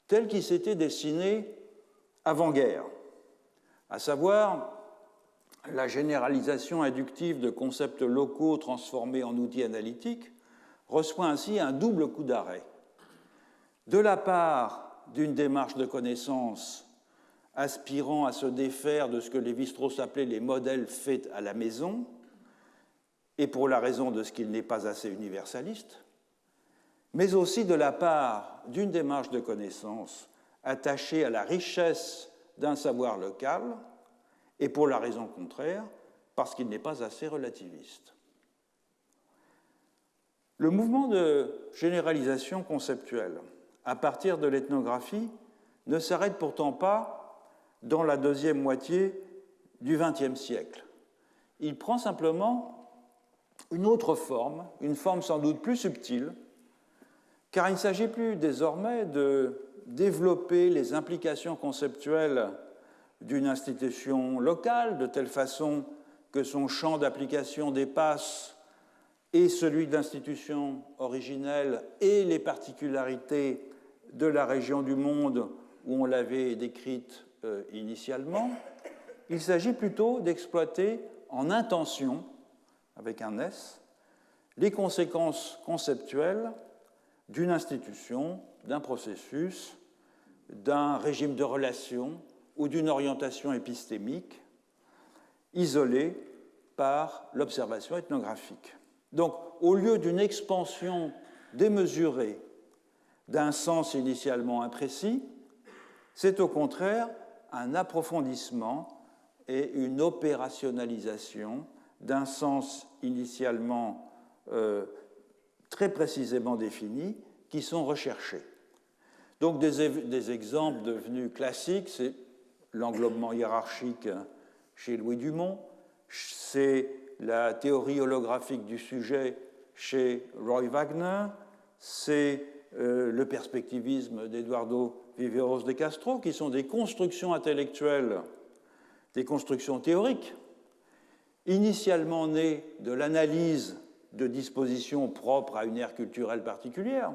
tel qu'il s'était dessiné avant-guerre, à savoir la généralisation inductive de concepts locaux transformés en outils analytiques, reçoit ainsi un double coup d'arrêt. De la part d'une démarche de connaissance aspirant à se défaire de ce que Lévi-Strauss appelait les modèles faits à la maison, et pour la raison de ce qu'il n'est pas assez universaliste, mais aussi de la part d'une démarche de connaissance attachée à la richesse d'un savoir local, et pour la raison contraire, parce qu'il n'est pas assez relativiste. Le mouvement de généralisation conceptuelle à partir de l'ethnographie ne s'arrête pourtant pas dans la deuxième moitié du XXe siècle. Il prend simplement une autre forme, une forme sans doute plus subtile, car il ne s'agit plus désormais de développer les implications conceptuelles d'une institution locale, de telle façon que son champ d'application dépasse et celui de l'institution originelle et les particularités de la région du monde où on l'avait décrite initialement. Il s'agit plutôt d'exploiter en intention, avec un S, les conséquences conceptuelles d'une institution, d'un processus, d'un régime de relations ou d'une orientation épistémique isolée par l'observation ethnographique. Donc, au lieu d'une expansion démesurée d'un sens initialement imprécis, c'est au contraire un approfondissement et une opérationnalisation d'un sens initialement très précisément définis qui sont recherchés. Donc des exemples devenus classiques, c'est l'englobement hiérarchique chez Louis Dumont, c'est la théorie holographique du sujet chez Roy Wagner, c'est le perspectivisme d'Eduardo Viveros de Castro, qui sont des constructions intellectuelles, des constructions théoriques, initialement nées de l'analyse de dispositions propres à une aire culturelle particulière,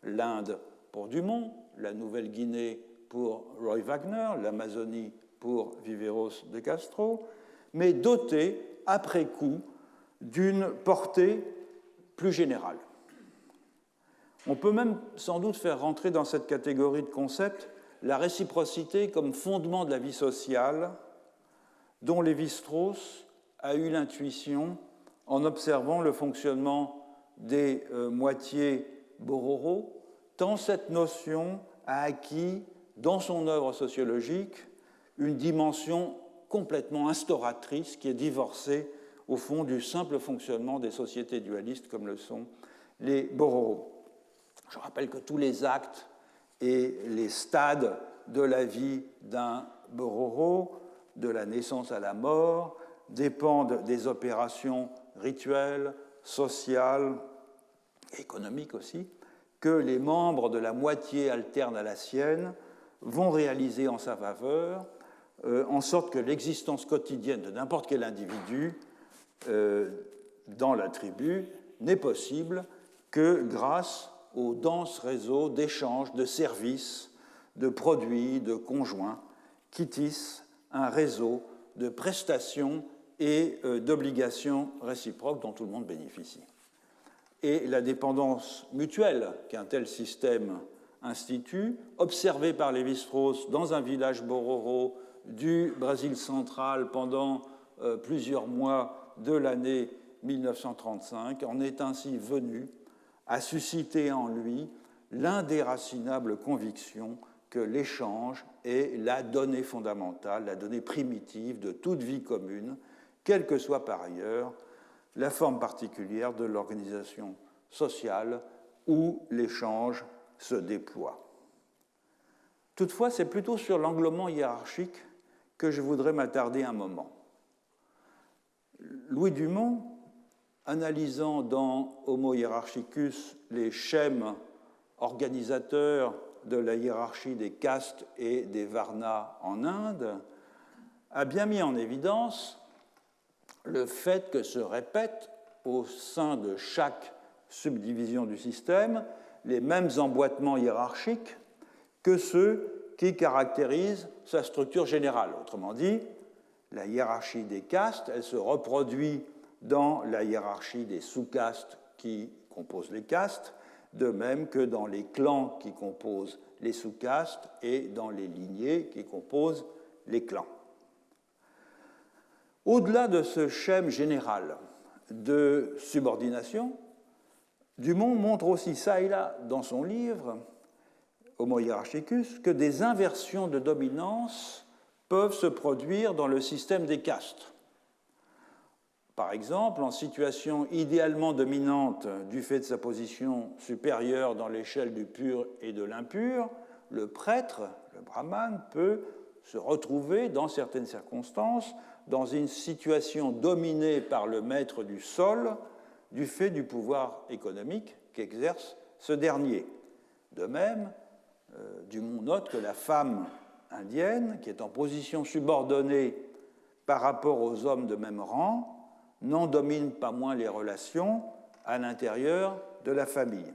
l'Inde pour Dumont, la Nouvelle-Guinée pour Roy Wagner, l'Amazonie pour Viveros de Castro, mais dotées, après coup, d'une portée plus générale. On peut même sans doute faire rentrer dans cette catégorie de concepts la réciprocité comme fondement de la vie sociale dont Lévi-Strauss a eu l'intuition en observant le fonctionnement des moitiés Bororo, tant cette notion a acquis, dans son œuvre sociologique, une dimension complètement instauratrice qui est divorcée, au fond, du simple fonctionnement des sociétés dualistes comme le sont les Bororo. Je rappelle que tous les actes et les stades de la vie d'un Bororo, de la naissance à la mort, dépendent des opérations rituelles, sociales, économiques aussi, que les membres de la moitié alterne à la sienne vont réaliser en sa faveur, en sorte que l'existence quotidienne de n'importe quel individu dans la tribu n'est possible que grâce aux denses réseaux d'échanges, de services, de produits, de conjoints qui tissent un réseau de prestations et d'obligations réciproques dont tout le monde bénéficie. Et la dépendance mutuelle qu'un tel système institue, observée par Lévi-Strauss dans un village Bororo du Brésil central pendant plusieurs mois de l'année 1935, en est ainsi venue à susciter en lui l'indéracinable conviction que l'échange est la donnée fondamentale, la donnée primitive de toute vie commune, quelle que soit par ailleurs la forme particulière de l'organisation sociale où l'échange se déploie. Toutefois, c'est plutôt sur l'englobement hiérarchique que je voudrais m'attarder un moment. Louis Dumont, analysant dans Homo hierarchicus les schèmes organisateurs de la hiérarchie des castes et des varnas en Inde, a bien mis en évidence le fait que se répètent au sein de chaque subdivision du système les mêmes emboîtements hiérarchiques que ceux qui caractérisent sa structure générale. Autrement dit, la hiérarchie des castes, elle se reproduit dans la hiérarchie des sous-castes qui composent les castes, de même que dans les clans qui composent les sous-castes et dans les lignées qui composent les clans. Au-delà de ce schème général de subordination, Dumont montre aussi ça et là dans son livre Homo hierarchicus que des inversions de dominance peuvent se produire dans le système des castes. Par exemple, en situation idéalement dominante du fait de sa position supérieure dans l'échelle du pur et de l'impur, le prêtre, le brahman, peut se retrouver dans certaines circonstances dans une situation dominée par le maître du sol du fait du pouvoir économique qu'exerce ce dernier. De même, Dumont note que la femme indienne, qui est en position subordonnée par rapport aux hommes de même rang, n'en domine pas moins les relations à l'intérieur de la famille.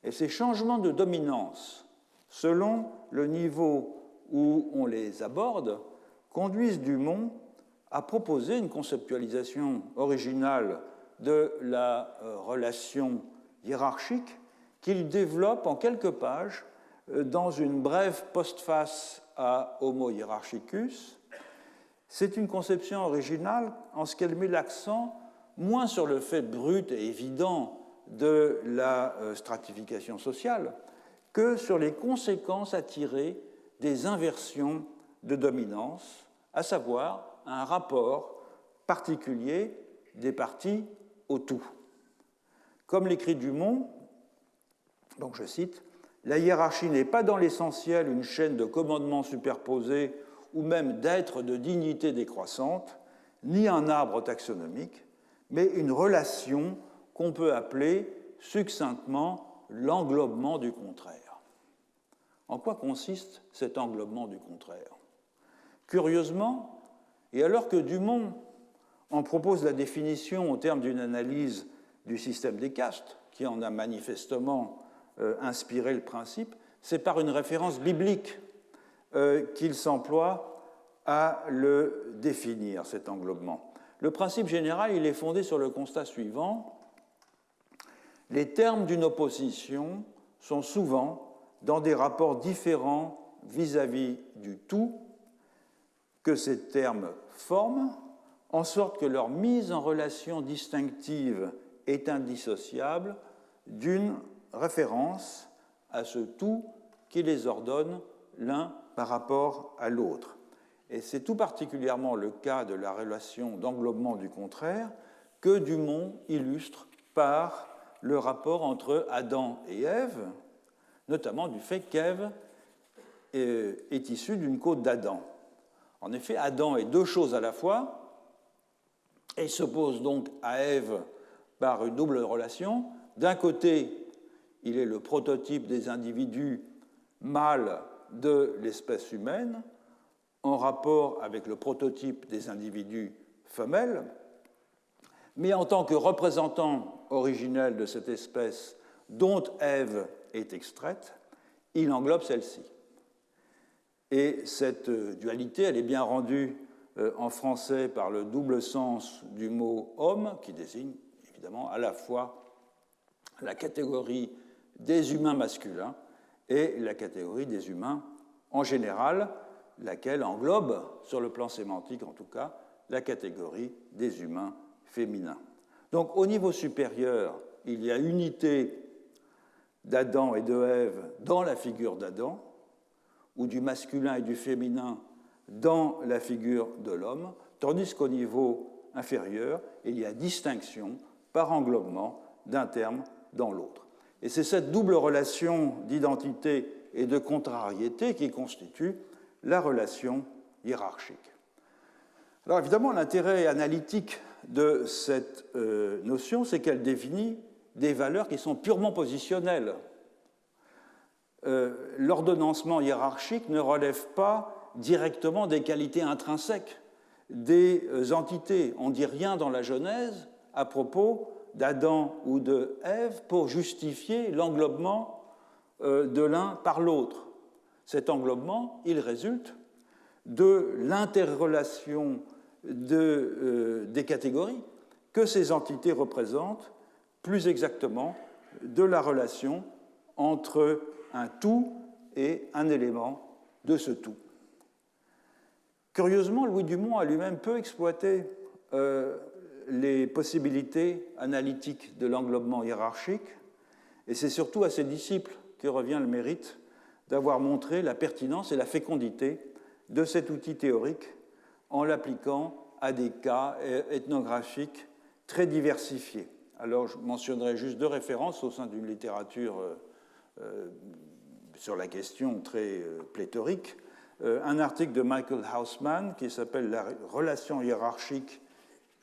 Et ces changements de dominance, selon le niveau où on les aborde, conduisent Dumont à proposer une conceptualisation originale de la relation hiérarchique qu'il développe en quelques pages dans une brève postface à Homo hierarchicus. C'est une conception originale en ce qu'elle met l'accent moins sur le fait brut et évident de la stratification sociale que sur les conséquences à tirer des inversions de dominance, à savoir un rapport particulier des parties au tout. Comme l'écrit Dumont, donc je cite, « La hiérarchie n'est pas dans l'essentiel une chaîne de commandements superposés ou même d'êtres de dignité décroissante, ni un arbre taxonomique, mais une relation qu'on peut appeler succinctement l'englobement du contraire. » En quoi consiste cet englobement du contraire? Curieusement, et alors que Dumont en propose la définition au terme d'une analyse du système des castes, qui en a manifestement inspiré le principe, c'est par une référence biblique qu'il s'emploie à le définir, cet englobement. Le principe général, il est fondé sur le constat suivant. Les termes d'une opposition sont souvent dans des rapports différents vis-à-vis du tout que ces termes forment en sorte que leur mise en relation distinctive est indissociable d'une référence à ce tout qui les ordonne l'un par rapport à l'autre. Et c'est tout particulièrement le cas de la relation d'englobement du contraire que Dumont illustre par le rapport entre Adam et Ève, notamment du fait qu'Ève est issue d'une côte d'Adam. En effet, Adam est deux choses à la fois et s'oppose donc à Ève par une double relation. D'un côté, il est le prototype des individus mâles de l'espèce humaine en rapport avec le prototype des individus femelles, mais en tant que représentant originel de cette espèce dont Ève est extraite, il englobe celle-ci. Et cette dualité, elle est bien rendue en français par le double sens du mot homme, qui désigne évidemment à la fois la catégorie des humains masculins et la catégorie des humains en général, laquelle englobe, sur le plan sémantique en tout cas, la catégorie des humains féminins. Donc au niveau supérieur, il y a unité d'Adam et de Ève dans la figure d'Adam, ou du masculin et du féminin dans la figure de l'homme, tandis qu'au niveau inférieur, il y a distinction par englobement d'un terme dans l'autre. Et c'est cette double relation d'identité et de contrariété qui constitue la relation hiérarchique. Alors évidemment, l'intérêt analytique de cette notion, c'est qu'elle définit des valeurs qui sont purement positionnelles. L'ordonnancement hiérarchique ne relève pas directement des qualités intrinsèques des entités. On ne dit rien dans la Genèse à propos d'Adam ou de Ève pour justifier l'englobement de l'un par l'autre. Cet englobement, il résulte de l'interrelation des catégories que ces entités représentent, plus exactement de la relation entre un tout et un élément de ce tout. Curieusement, Louis Dumont a lui-même peu exploité les possibilités analytiques de l'englobement hiérarchique, et c'est surtout à ses disciples que revient le mérite d'avoir montré la pertinence et la fécondité de cet outil théorique en l'appliquant à des cas ethnographiques très diversifiés. Alors, je mentionnerai juste deux références au sein d'une littérature sur la question très pléthorique. Un article de Michael Hausman qui s'appelle « La relation hiérarchique,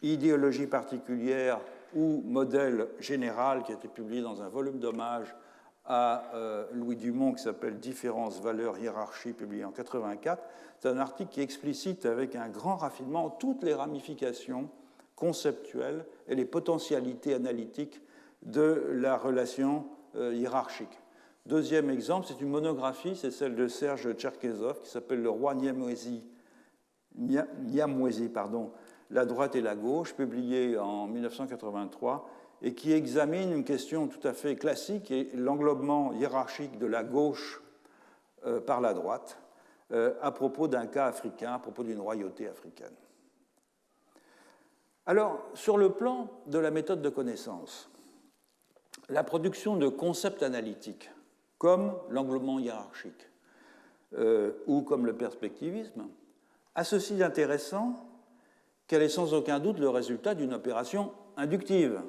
idéologie particulière ou modèle général » qui a été publié dans un volume d'hommage à Louis Dumont qui s'appelle « Différences, valeurs, hiérarchie » publié en 1984. C'est un article qui explicite avec un grand raffinement toutes les ramifications conceptuelles et les potentialités analytiques de la relation hiérarchique. Deuxième exemple, c'est une monographie, c'est celle de Serge Tcherkezov, qui s'appelle « Le roi Niamwezi, la droite et la gauche », publiée en 1983, et qui examine une question tout à fait classique, qui est l'englobement hiérarchique de la gauche par la droite, à propos d'un cas africain, à propos d'une royauté africaine. Alors, sur le plan de la méthode de connaissance, la production de concepts analytiques, comme l'englobement hiérarchique ou comme le perspectivisme, a ceci d'intéressant qu'elle est sans aucun doute le résultat d'une opération inductive.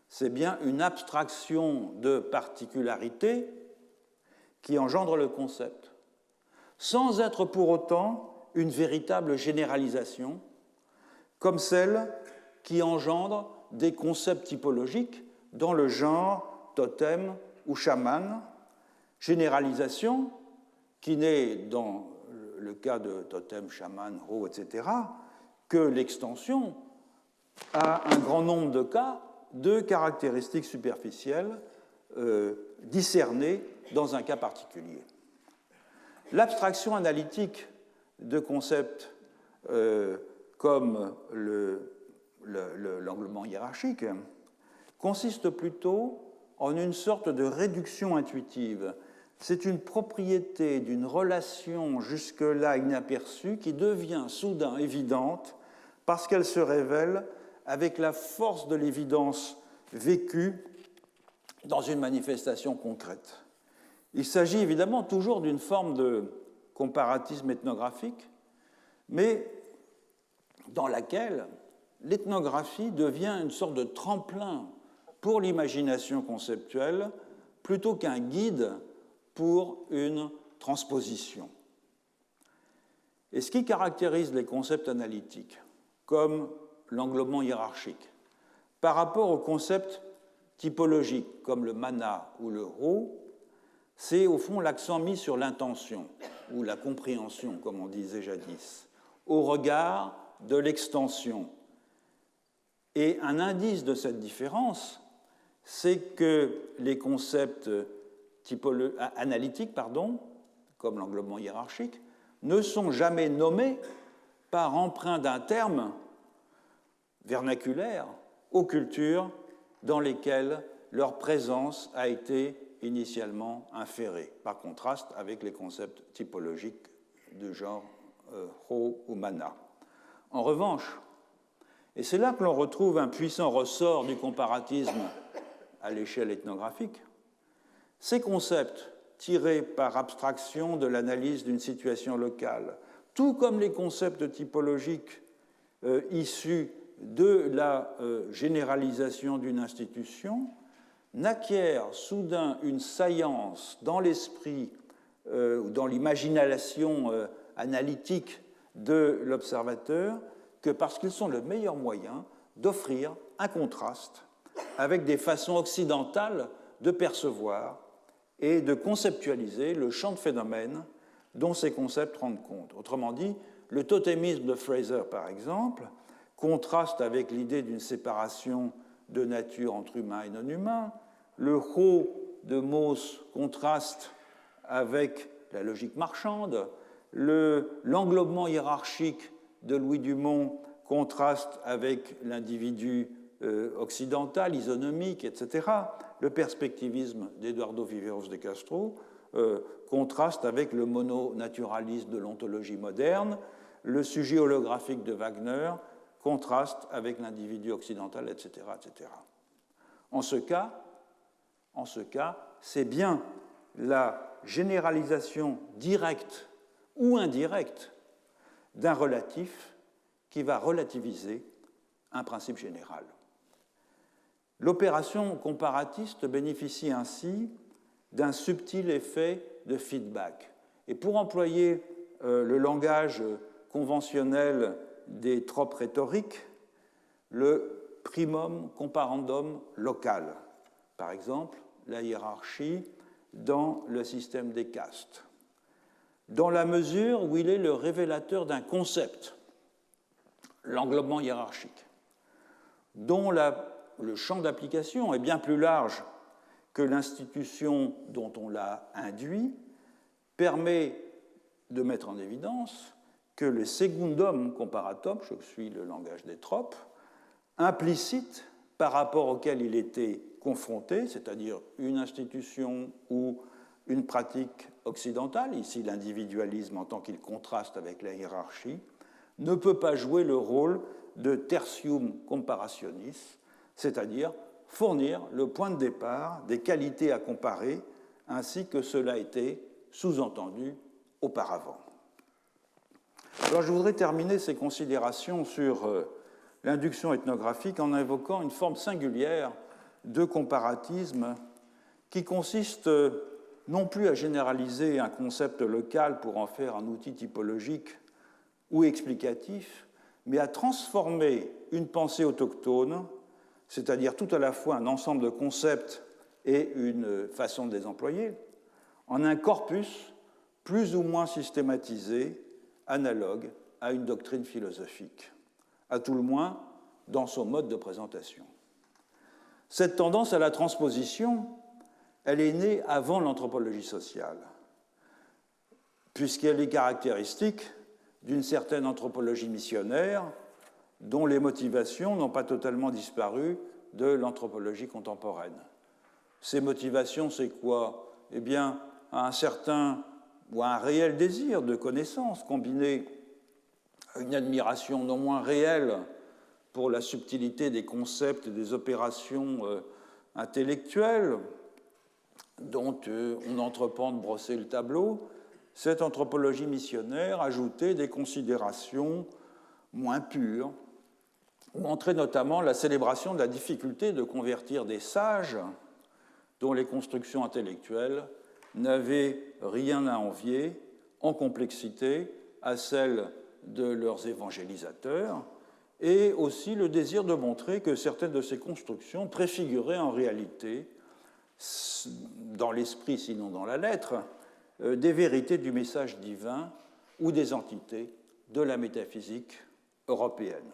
C'est bien une abstraction de particularité qui engendre le concept, sans être pour autant une véritable généralisation, comme celle qui engendre des concepts typologiques dans le genre totem ou chaman, généralisation qui n'est, dans le cas de totem, chaman, ro, etc., que l'extension à un grand nombre de cas de caractéristiques superficielles discernées dans un cas particulier. L'abstraction analytique de concepts comme l'englobement hiérarchique consiste plutôt en une sorte de réduction intuitive. C'est une propriété d'une relation jusque-là inaperçue qui devient soudain évidente parce qu'elle se révèle avec la force de l'évidence vécue dans une manifestation concrète. Il s'agit évidemment toujours d'une forme de comparatisme ethnographique, mais dans laquelle l'ethnographie devient une sorte de tremplin pour l'imagination conceptuelle plutôt qu'un guide pour une transposition. Et ce qui caractérise les concepts analytiques, comme l'englobement hiérarchique, par rapport aux concepts typologiques, comme le mana ou le ro, c'est au fond l'accent mis sur l'intention, ou la compréhension, comme on disait jadis, au regard de l'extension. Et un indice de cette différence, c'est que les concepts analytiques, comme l'englobement hiérarchique, ne sont jamais nommés par emprunt d'un terme vernaculaire aux cultures dans lesquelles leur présence a été initialement inférée, par contraste avec les concepts typologiques du genre Ho ou Mana. En revanche, et c'est là que l'on retrouve un puissant ressort du comparatisme à l'échelle ethnographique, ces concepts tirés par abstraction de l'analyse d'une situation locale, tout comme les concepts typologiques issus de la généralisation d'une institution, n'acquièrent soudain une saillance dans l'esprit ou dans l'imagination analytique de l'observateur que parce qu'ils sont le meilleur moyen d'offrir un contraste avec des façons occidentales de percevoir et de conceptualiser le champ de phénomènes dont ces concepts rendent compte. Autrement dit, le totémisme de Fraser, par exemple, contraste avec l'idée d'une séparation de nature entre humains et non-humains. Le Ho de Mauss contraste avec la logique marchande. L'englobement hiérarchique de Louis Dumont contraste avec l'individu occidental, isonomique, etc. Le perspectivisme d'Eduardo Viveros de Castro contraste avec le mononaturalisme de l'ontologie moderne. Le sujet holographique de Wagner contraste avec l'individu occidental, etc., etc. En ce cas, c'est bien la généralisation directe ou indirecte d'un relatif qui va relativiser un principe général. L'opération comparatiste bénéficie ainsi d'un subtil effet de feedback. Et pour employer le langage conventionnel des tropes rhétoriques, le primum comparandum local, par exemple la hiérarchie dans le système des castes, dans la mesure où il est le révélateur d'un concept, l'englobement hiérarchique, dont le champ d'application est bien plus large que l'institution dont on l'a induit, permet de mettre en évidence que le secundum comparatum, je suis le langage des tropes, implicite par rapport auquel il était confronté, c'est-à-dire une institution ou une pratique occidentale, ici l'individualisme en tant qu'il contraste avec la hiérarchie, ne peut pas jouer le rôle de tertium comparationis, c'est-à-dire fournir le point de départ des qualités à comparer, ainsi que cela était sous-entendu auparavant. Alors, je voudrais terminer ces considérations sur l'induction ethnographique en invoquant une forme singulière de comparatisme qui consiste non plus à généraliser un concept local pour en faire un outil typologique ou explicatif, mais à transformer une pensée autochtone, c'est-à-dire tout à la fois un ensemble de concepts et une façon de les employer, en un corpus plus ou moins systématisé, analogue à une doctrine philosophique, à tout le moins dans son mode de présentation. Cette tendance à la transposition, elle est née avant l'anthropologie sociale, puisqu'elle est caractéristique d'une certaine anthropologie missionnaire dont les motivations n'ont pas totalement disparu de l'anthropologie contemporaine. Ces motivations, c'est quoi? Eh bien, un certain ou un réel désir de connaissance combiné une admiration non moins réelle pour la subtilité des concepts et des opérations intellectuelles dont on entreprend de brosser le tableau, cette anthropologie missionnaire ajoutait des considérations moins pures, montrait notamment la célébration de la difficulté de convertir des sages dont les constructions intellectuelles n'avaient rien à envier en complexité à celles de leurs évangélisateurs, et aussi le désir de montrer que certaines de ces constructions préfiguraient en réalité, dans l'esprit sinon dans la lettre, des vérités du message divin ou des entités de la métaphysique européenne.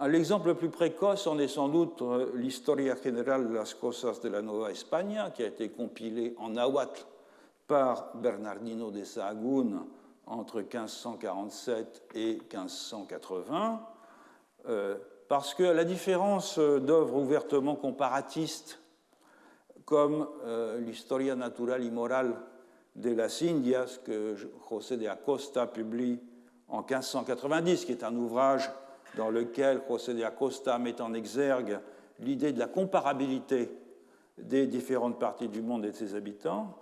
L'exemple le plus précoce en est sans doute l'Historia General de las Cosas de la Nueva España, qui a été compilé en nahuatl par Bernardino de Sahagún entre 1547 et 1580, parce qu'à la différence d'œuvres ouvertement comparatistes comme l'Historia Natural y Moral de las Indias que José de Acosta publie en 1590, qui est un ouvrage dans lequel José de Acosta met en exergue l'idée de la comparabilité des différentes parties du monde et de ses habitants,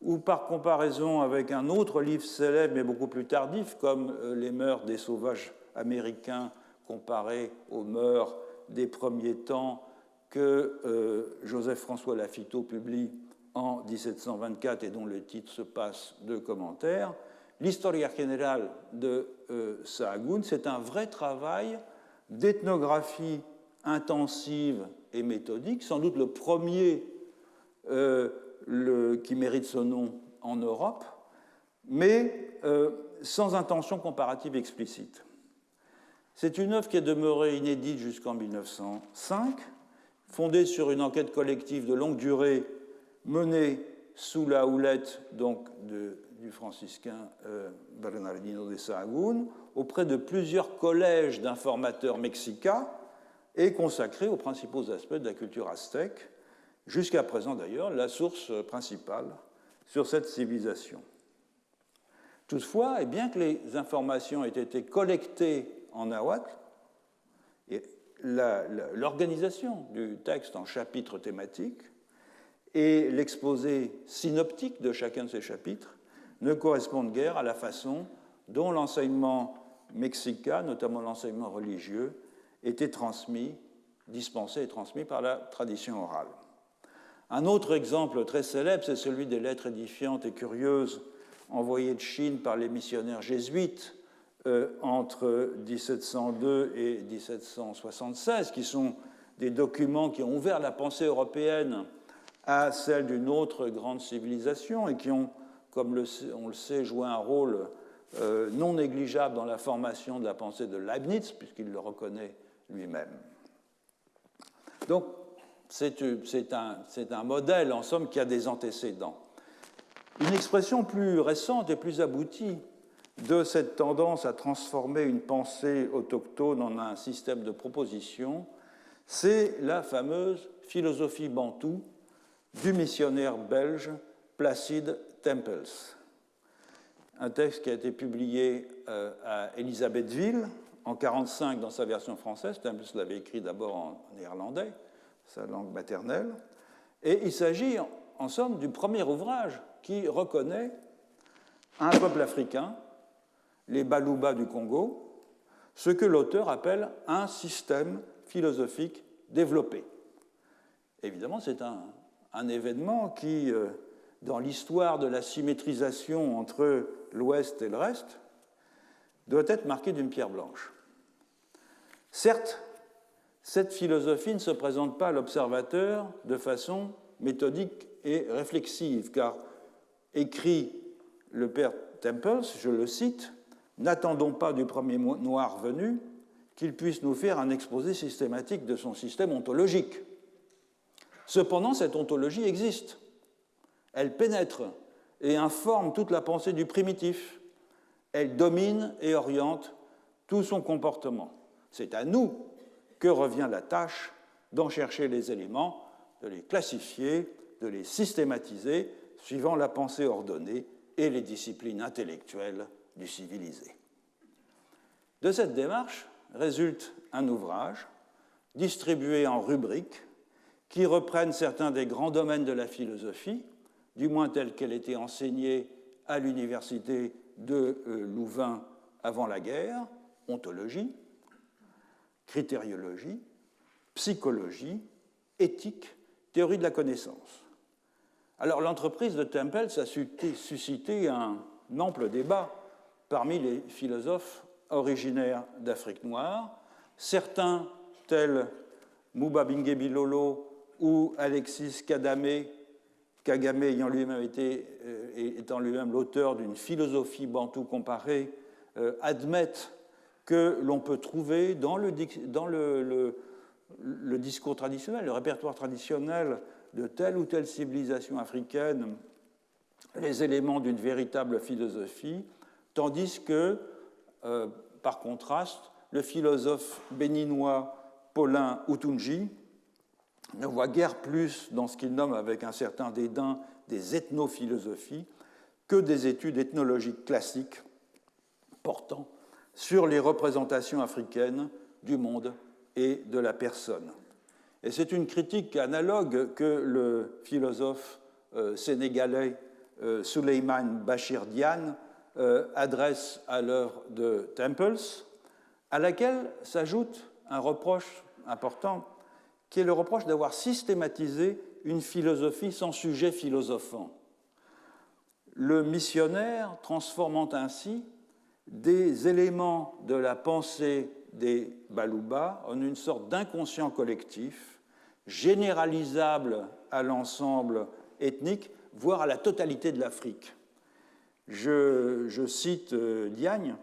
ou par comparaison avec un autre livre célèbre mais beaucoup plus tardif, comme Les mœurs des sauvages américains comparés aux mœurs des premiers temps que Joseph-François Lafitau publie en 1724 et dont le titre se passe de commentaires. L'Historia General de Sahagún, c'est un vrai travail d'ethnographie intensive et méthodique, sans doute le premier qui mérite ce nom en Europe, mais sans intention comparative explicite. C'est une œuvre qui est demeurée inédite jusqu'en 1905, fondée sur une enquête collective de longue durée menée sous la houlette donc, du franciscain Bernardino de Sahagún auprès de plusieurs collèges d'informateurs mexicains et consacrée aux principaux aspects de la culture aztèque, jusqu'à présent d'ailleurs la source principale sur cette civilisation. Toutefois, et bien que les informations aient été collectées en nahuatl, l'organisation du texte en chapitres thématiques et l'exposé synoptique de chacun de ces chapitres ne correspondent guère à la façon dont l'enseignement mexicain, notamment l'enseignement religieux, était dispensé et transmis par la tradition orale. Un autre exemple très célèbre, c'est celui des lettres édifiantes et curieuses envoyées de Chine par les missionnaires jésuites entre 1702 et 1776, qui sont des documents qui ont ouvert la pensée européenne à celle d'une autre grande civilisation et qui ont, comme on le sait, joué un rôle non négligeable dans la formation de la pensée de Leibniz, puisqu'il le reconnaît lui-même. Donc, c'est un modèle, en somme, qui a des antécédents. Une expression plus récente et plus aboutie de cette tendance à transformer une pensée autochtone en un système de propositions, c'est la fameuse philosophie bantoue du missionnaire belge Placide Tempels. Un texte qui a été publié à Élisabethville en 1945 dans sa version française. Tempels l'avait écrit d'abord en néerlandais, sa langue maternelle. Et il s'agit, en somme, du premier ouvrage qui reconnaît un peuple africain, les Baluba du Congo, ce que l'auteur appelle un système philosophique développé. Évidemment, c'est un événement qui, dans l'histoire de la symétrisation entre l'Ouest et le reste, doit être marqué d'une pierre blanche. Certes, cette philosophie ne se présente pas à l'observateur de façon méthodique et réflexive, car, écrit le père Tempels, je le cite, « N'attendons pas du premier noir venu qu'il puisse nous faire un exposé systématique de son système ontologique. Cependant, cette ontologie existe. Elle pénètre et informe toute la pensée du primitif. Elle domine et oriente tout son comportement. C'est à nous que revient la tâche d'en chercher les éléments, de les classifier, de les systématiser, suivant la pensée ordonnée et les disciplines intellectuelles du civilisé. » De cette démarche résulte un ouvrage distribué en rubriques qui reprennent certains des grands domaines de la philosophie, du moins telle qu'elle était enseignée à l'université de Louvain avant la guerre, ontologie, critériologie, psychologie, éthique, théorie de la connaissance. Alors l'entreprise de Tempels a suscité un ample débat parmi les philosophes originaires d'Afrique noire. Certains, tels Mubabinge Bilolo ou Alexis Kagame étant lui-même l'auteur d'une philosophie bantoue comparée, admettent que l'on peut trouver dans le discours traditionnel, le répertoire traditionnel de telle ou telle civilisation africaine, les éléments d'une véritable philosophie, tandis que, par contraste, le philosophe béninois Paulin Utunji ne voit guère plus dans ce qu'il nomme avec un certain dédain des ethnophilosophies que des études ethnologiques classiques portant sur les représentations africaines du monde et de la personne. Et c'est une critique analogue que le philosophe sénégalais Souleymane Bachir Diagne adresse à l'œuvre de Tempels, à laquelle s'ajoute un reproche important, qui est le reproche d'avoir systématisé une philosophie sans sujet philosophant. Le missionnaire transformant ainsi des éléments de la pensée des Baluba en une sorte d'inconscient collectif, généralisable à l'ensemble ethnique, voire à la totalité de l'Afrique. Je cite Diagne,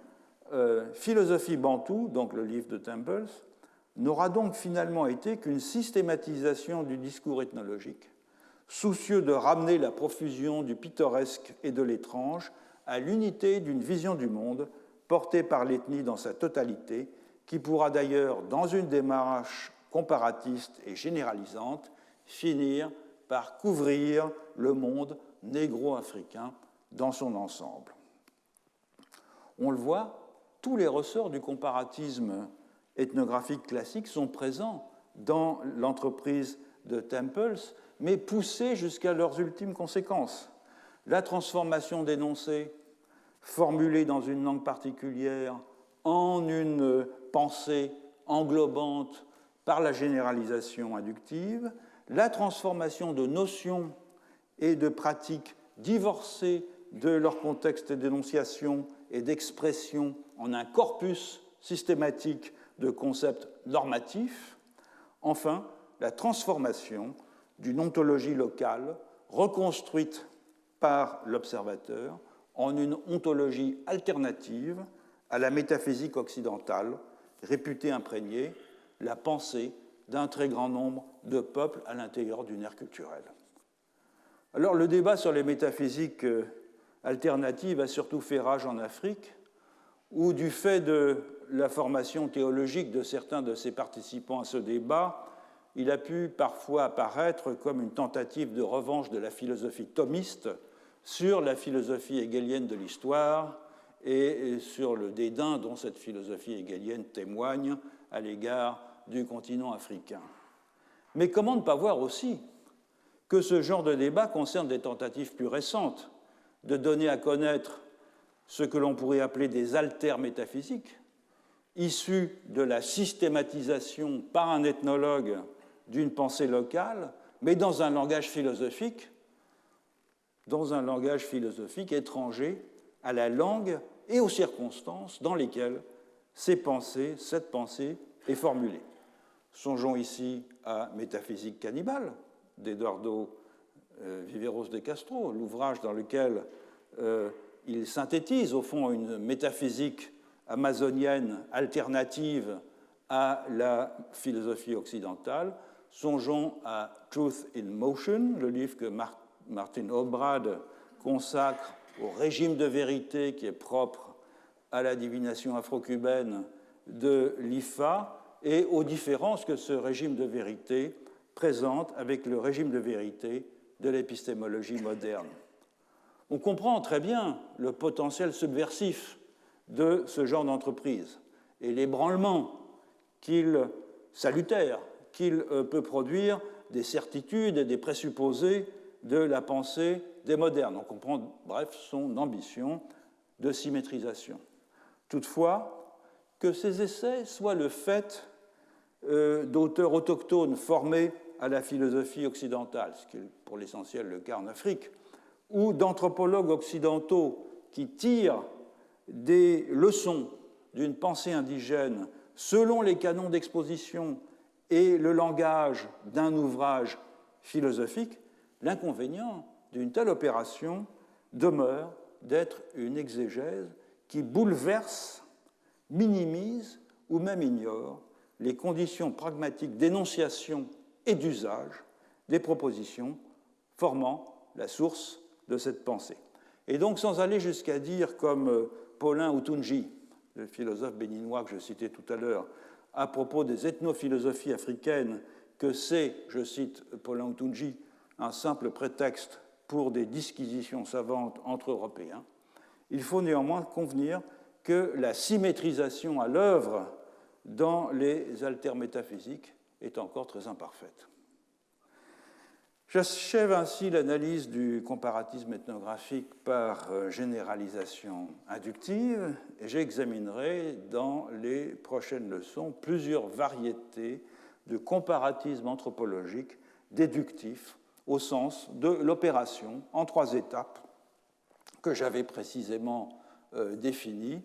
Philosophie bantoue, donc le livre de Tempels, n'aura donc finalement été qu'une systématisation du discours ethnologique, soucieux de ramener la profusion du pittoresque et de l'étrange à l'unité d'une vision du monde portée par l'ethnie dans sa totalité, qui pourra d'ailleurs, dans une démarche comparatiste et généralisante, finir par couvrir le monde négro-africain dans son ensemble. On le voit, tous les ressorts du comparatisme ethnographiques classiques sont présents dans l'entreprise de Tempels, mais poussés jusqu'à leurs ultimes conséquences. La transformation d'énoncés formulés dans une langue particulière en une pensée englobante par la généralisation inductive, la transformation de notions et de pratiques divorcées de leur contexte d'énonciation et d'expression en un corpus systématique de concepts normatifs, enfin, la transformation d'une ontologie locale reconstruite par l'observateur en une ontologie alternative à la métaphysique occidentale, réputée imprégner la pensée d'un très grand nombre de peuples à l'intérieur d'une ère culturelle. Alors, le débat sur les métaphysiques alternatives a surtout fait rage en Afrique, où, du fait de la formation théologique de certains de ses participants à ce débat, il a pu parfois apparaître comme une tentative de revanche de la philosophie thomiste sur la philosophie hegelienne de l'histoire et sur le dédain dont cette philosophie hegelienne témoigne à l'égard du continent africain. Mais comment ne pas voir aussi que ce genre de débat concerne des tentatives plus récentes de donner à connaître ce que l'on pourrait appeler des alter-métaphysiques, issus de la systématisation par un ethnologue d'une pensée locale, mais dans un langage philosophique étranger à la langue et aux circonstances dans lesquelles cette pensée est formulée. Songeons ici à Métaphysique cannibale d'Eduardo Viveros de Castro, l'ouvrage dans lequel il synthétise au fond une métaphysique amazonienne alternative à la philosophie occidentale. Songeons à Truth in Motion, le livre que Martin Obrad consacre au régime de vérité qui est propre à la divination afro-cubaine de l'IFA et aux différences que ce régime de vérité présente avec le régime de vérité de l'épistémologie moderne. On comprend très bien le potentiel subversif de ce genre d'entreprise. et l'ébranlement salutaire qu'il peut produire des certitudes et des présupposés de la pensée des modernes. On comprend, bref, son ambition de symétrisation. Toutefois, que ces essais soient le fait d'auteurs autochtones formés à la philosophie occidentale, ce qui est pour l'essentiel le cas en Afrique, ou d'anthropologues occidentaux qui tirent des leçons d'une pensée indigène selon les canons d'exposition et le langage d'un ouvrage philosophique, l'inconvénient d'une telle opération demeure d'être une exégèse qui bouleverse, minimise ou même ignore les conditions pragmatiques d'énonciation et d'usage des propositions formant la source de cette pensée. Et donc, sans aller jusqu'à dire, comme Paulin Outounji, le philosophe béninois que je citais tout à l'heure, à propos des ethnophilosophies africaines, que c'est, je cite Paulin Outounji, un simple prétexte pour des disquisitions savantes entre Européens, il faut néanmoins convenir que la symétrisation à l'œuvre dans les altermétaphysiques est encore très imparfaite. J'achève ainsi l'analyse du comparatisme ethnographique par généralisation inductive et j'examinerai dans les prochaines leçons plusieurs variétés de comparatisme anthropologique déductif au sens de l'opération en 3 étapes que j'avais précisément définies: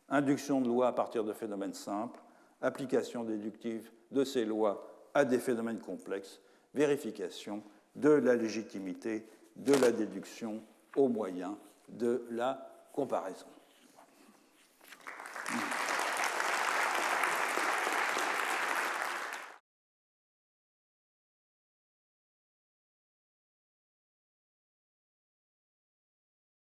induction de lois à partir de phénomènes simples, application déductive de ces lois à des phénomènes complexes, vérification de la légitimité de la déduction au moyen de la comparaison.